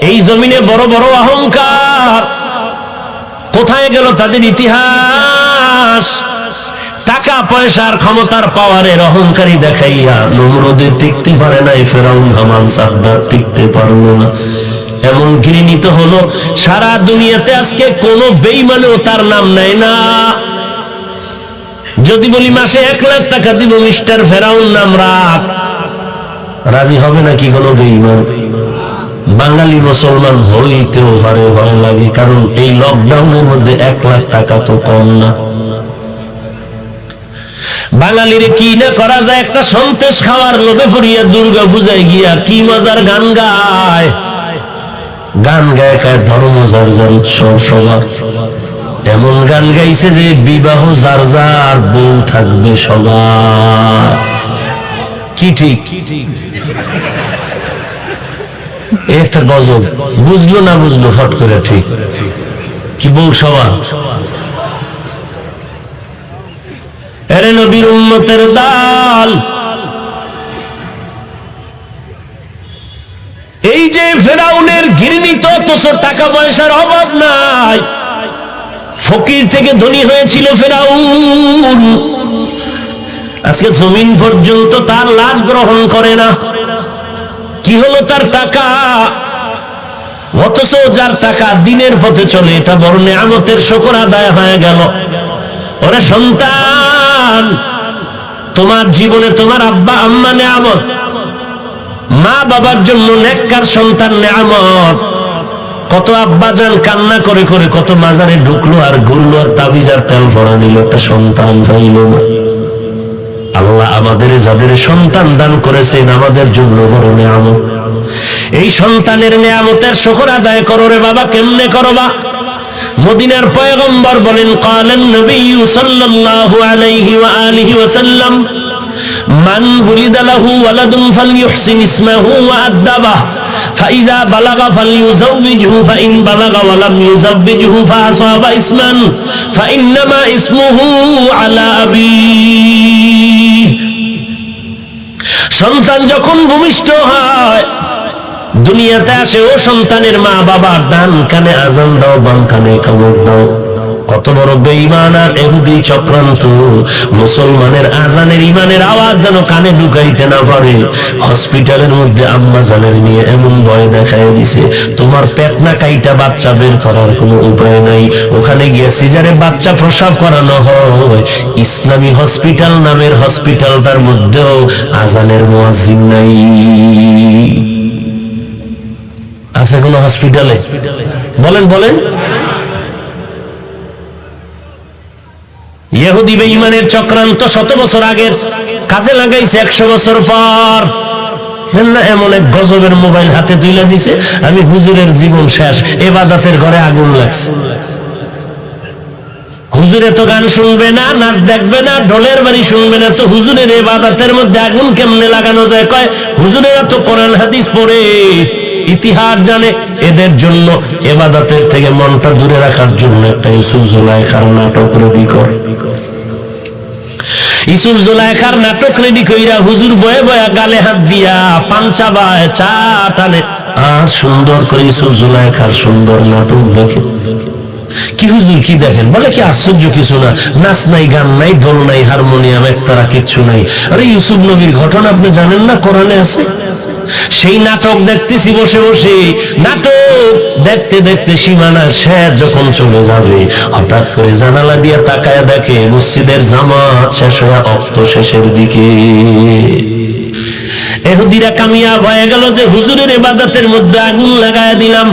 এই জমিনে বড় বড় অহংকার, কোথায় গেল তাদের ইতিহাস? টাকা পয়সার ক্ষমতার পাওয়ারের অহংকারী দেখাইয়া নমরুদের টিকতে পারে নাই, ফেরাউন হামান সাদ্দাত টিকতে পারলো না। এমন ঘৃণিত হলো সারা দুনিয়াতে, আজকে কোন বেঈমানও তার নাম নেয় না। যদি বলি মাসে 1 লাখ টাকা দিব মিস্টার ফেরাউন নাম রাখ, রাজি হবে নাকি কোনো বেঈমান? বাঙালি মুসলমান হইতেও পারে ভয় লাগে, কারণ এই লকডাউনের মধ্যে 1 লাখ টাকা তো কম না। বাঙালিরে কি না করা যায়, একটা সন্তেষ খাওয়ার লোভে পড়িয়া দুর্গা পূজায় গিয়া কি মজার গান গায়। গান গায় কায় ধর্ম যার যার, উৎসব সবার। এমন গান গাইছে যে বিবাহ যার যার, বউ থাকবে সবার। কি ঠিক? একটা গজব, বুঝলো না বুঝলো ফট করে ঠিক। কি বউ সবার? এরে নবীর উম্মতের দল, এই যে ফেরাউনের ঘৃণিত, অথচ টাকা পয়সার অভাব নাই, ফকির থেকে ধনী হয়েছিল ফেরাউন, আজকে জমিন পর্যন্ত তার লাশ গ্রহণ করে না। কি হলো? তার টাকা। অথচ যার টাকা দিনের পথে চলে, এটা বড় নিয়ামতের শুকর আদায় হয়ে গেল। ওরে সন্তান, তোমার জীবনে তোমার আব্বা আম্মা নিয়ামত, মা বাবার জন্য নেককার সন্তান নিয়ামত। কত আব্বা জান কান্না করে করে কত মাজারে ঢুকলো আর ঘুরলো আর তাবিজ আর তেল ভরা নিল, একটা সন্তান পাইল না। আল্লাহ আমাদের যাদের সন্তান দান করেছেন আমাদের জন্য বড় নিয়ামত। এই সন্তানের নিয়ামতের শুকর আদায় করো রে বাবা। কেমনে করবা? মদিনার পয়গম্বর বলেন, ক্বালান নবী সাল্লাল্লাহু আলাইহি ওয়া আলিহি ওয়াসাল্লাম, মান উলিদা লাহু ওয়ালাদুন ফালইউহসিন ইসমাহু ওয়া আদাবাহ ফাইযা বালাগা ফালইউযাওবিজহু ফাইন বালাগা ওয়া লাম ইউযাওবিজহু ফাআসাবা ইসমান ফাইন্নামা ইসমুহু আলা আবিহি। সন্তান যখন ভূমিষ্ঠ হয়, দুনিয়াতে আসে, ও সন্তানের মা বাবার ডান কানে আজান দাও, বাম কানে কামড় দাও। কত বড় বেঈমান আর ইহুদি চক্রান্ত! মুসলমানের আজানের ইমানের আওয়াজ যেন কানে ঢুকাইতে না পারে। হসপিটালের মধ্যে আম্মা জানের নিয়ে এমন ভয় দেখায় দিছে, তোমার পেট না কাইটা বাচ্চা বের করার কোনো উপায় নাই। ওখানে গিয়ে সিজারে বাচ্চা প্রসব করানো হয়। ইসলামী হসপিটাল নামের হসপিটালটার মধ্যেও আজানের মুয়াজ্জিন নাই। আছে কোন হসপিটালে? বলেন বলেন। ইহুদি বেঈমানের চক্রান্ত 100 বছর আগের কাজে লাগাইছে 100 বছর পর। এমন এক গজবের মোবাইল হাতে তুলে দিছে, আমি হুজুরের জীবন শেষ, ইবাদতের ঘরে আগুন লাগছে। হুজুরে তো গান শুনবে না, নাচ দেখবে না, ঢোলের বাড়ি শুনবে না, তো হুজুরের ইবাদতের মধ্যে আগুন কেমনে লাগানো যায়? কয় হুজুরেরা তো কোরআন হাদিস পড়ে, ইতিহাস জানে। এদের জন্য ইবাদতের থেকে মনটা দূরে রাখার জন্য একটা ইউসুফ জুলাইখার নাটক রেডি কর। ইউসুফ জুলাইখার নাটক রেডি কইরা হুজুর বয়ে বয়ে গালে হাত দিয়া পাঞ্চা বায় চা টানে আর সুন্দর করে ইউসুফ জুলাইখার সুন্দর নাটক দেখে। কি হুজুর কি দেখেন? বলে কি আশ্চর্য কিছু না, নাচ নাই, গান নাই, ঢোল নাই, হারমোনিয়াম একতারা কিচ্ছু নাই। আরে ইউসুফ নবীর ঘটনা আপনি জানেন না? কোরআনে আছে। সেই নাটক দেখতেছি বসে বসে। নাটক দেখতে দেখতে সীমানা শেষ যখন চলে যাবে, হঠাৎ করে জানালা দিয়ে তাকায় দেখে মসজিদের জামাত শেষ হয়ে অক্ত শেষের দিকে। ইহুদিরা কামিয়াব হয়ে গেল যে হুজুরের ইবাদতের মধ্যে আগুন লাগায় দিলাম।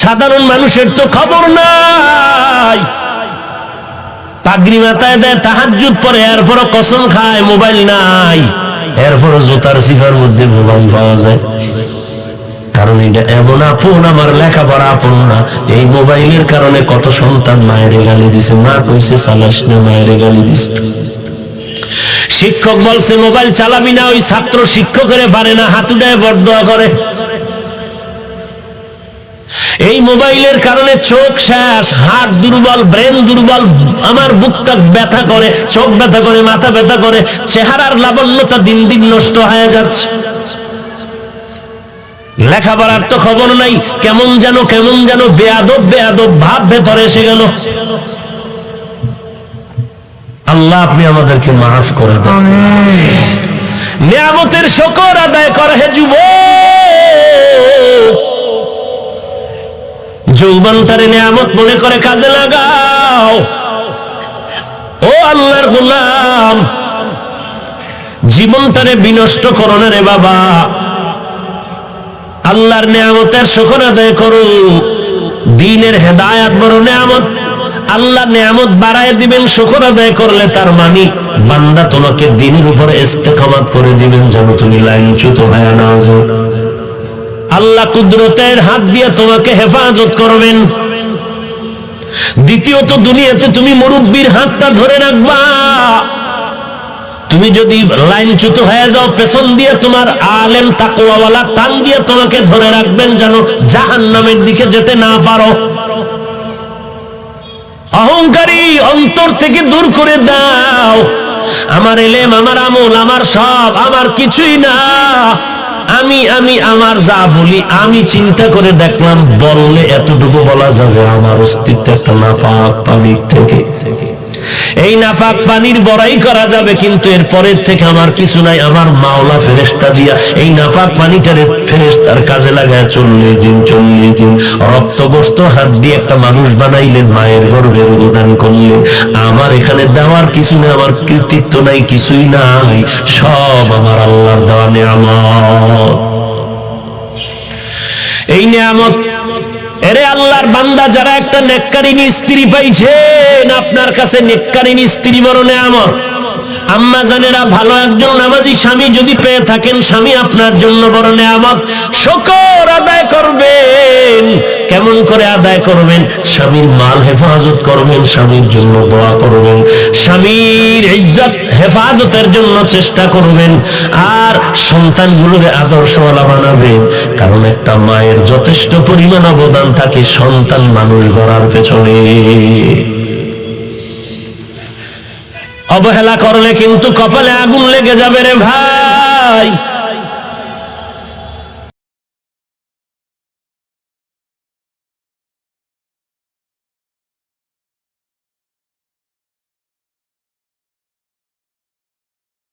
সাধারণ মানুষের তো খবর নাই, পাগড়ি মাথায় দেয়, তাহাজ্জুদ পড়ে, এরপরও কসম খায় মোবাইল নাই, এরপরও জুতার সিফার মধ্যে মোবাইল পাওয়া যায়। কারণ এটা এমন আপন, আমার লেখাপড়া আপন না। এই মোবাইলের কারণে কত সন্তান মায়ের গালি দিছে, মা কইছে চালাস না, মায়ের গালি দিছে। শিক্ষক বলছে মোবাইল চালাবি না, ওই ছাত্র শিক্ষকের পারে না, হাত উঠায় বরদোয়া করে। এই মোবাইলের কারণে চোখ শেষ, হাত দুর্বল, ব্রেন দুর্বল, আমার বুকটা ব্যথা করে, চোখ ব্যথা করে, মাথা ব্যথা করে, চেহারার লাবণ্যতা দিন দিন নষ্ট হয়ে যাচ্ছে। লেখাপড়ার তো খবর নাই, কেমন যেন বেয়াদব বেয়াদব ভাব ভেতরে এসে গেল। আল্লাহ আপনি আমাদেরকে মাফ করে দেন। নিয়ামতের শুকর আদায় কর হে যুবক। যৌবনটারে নিয়ামত মনে করে কাজে লাগাও। ও আল্লাহর গোলাম, জীবনটারে বিনষ্ট করো না রে বাবা। আল্লাহর নিয়ামতের শুকর আদায় করো। দ্বীনের হেদায়েত বড় নিয়ামত। আল্লাহ নিয়ামত বাড়ায় দিবেন শুকর আদায় করলে, তার মানে বান্দা তোমাকে দ্বীনের উপরে ইস্তেকামাত করে দিবেন, যেন তুমি লাইনচ্যুত হয়ে না যাও। আল্লাহ কুদরতের হাত দিয়ে তোমাকে হেফাজত করবেন। দ্বিতীয়ত, দুনিয়াতে তুমি মুরব্বীর হাতটা ধরে রাখবা। তুমি যদি লাইনচ্যুত হয়ে যাও, পেছন দিয়ে তোমার আলেম তাকওয়াওয়ালা টান দিয়ে তোমাকে ধরে রাখবেন, যেন জাহান্নামের দিকে যেতে না পারো। অহংকারী অন্তর থেকে দূর করে দাও। আমার এলেম, আমার আমল, আমার সব, আমার কিছুই না। আমি আমি আমার যা বলি, আমি চিন্তা করে দেখলাম বললে এতটুকু বলা যাবে আমার অস্তিত্ব একটা নাপাক পানির থেকে। এই নাপাক পানির বড়াই করা যাবে, কিন্তু এর পরের থেকে আমার কিছু নাই। আমার মাওলা ফেরেশতা দিয়া এই নাপাক পানিটারে ফেরেশতার কাজে লাগায় 40 দিন রক্তগ্রস্ত হাত দিয়ে একটা মানুষ বানাইলেন, মায়ের গর্ভে উদান করলেন। আমার এখানে দেওয়ার কিছু নেই, আমার কৃতিত্ব নাই, কিছুই নাই, সব আমার আল্লাহর দেওয়া নিয়ামত। এই নিয়ামত এরে আল্লাহর বান্দা, যারা একটা নেককারিনী স্ত্রী পাইছেন, আপনার কাছে নেককারিনী স্ত্রী বড় নিয়ামত। আম্মা জানেরা, ভালো একজন নামাজি স্বামী যদি পেয়ে থাকেন, স্বামী আপনার জন্য বড় নিয়ামত। শুকর আদায় করবেন। কেমন করে আদায় করবেন? স্বামীর মাল হেফাজত করবেন, স্বামীর জন্য দোয়া করবেন, স্বামীর ইজ্জত হেফাজতের জন্য চেষ্টা করবেন, আর সন্তানগুলোরে আদর্শওয়ালা বানাবেন। কারণ একটা মায়ের যথেষ্ট পরিমাণ অবদান থাকে সন্তান মানুষ গড়ার পেছনে। অবহেলা করলে কিন্তু কপালে আগুন লেগে যাবে রে ভাই।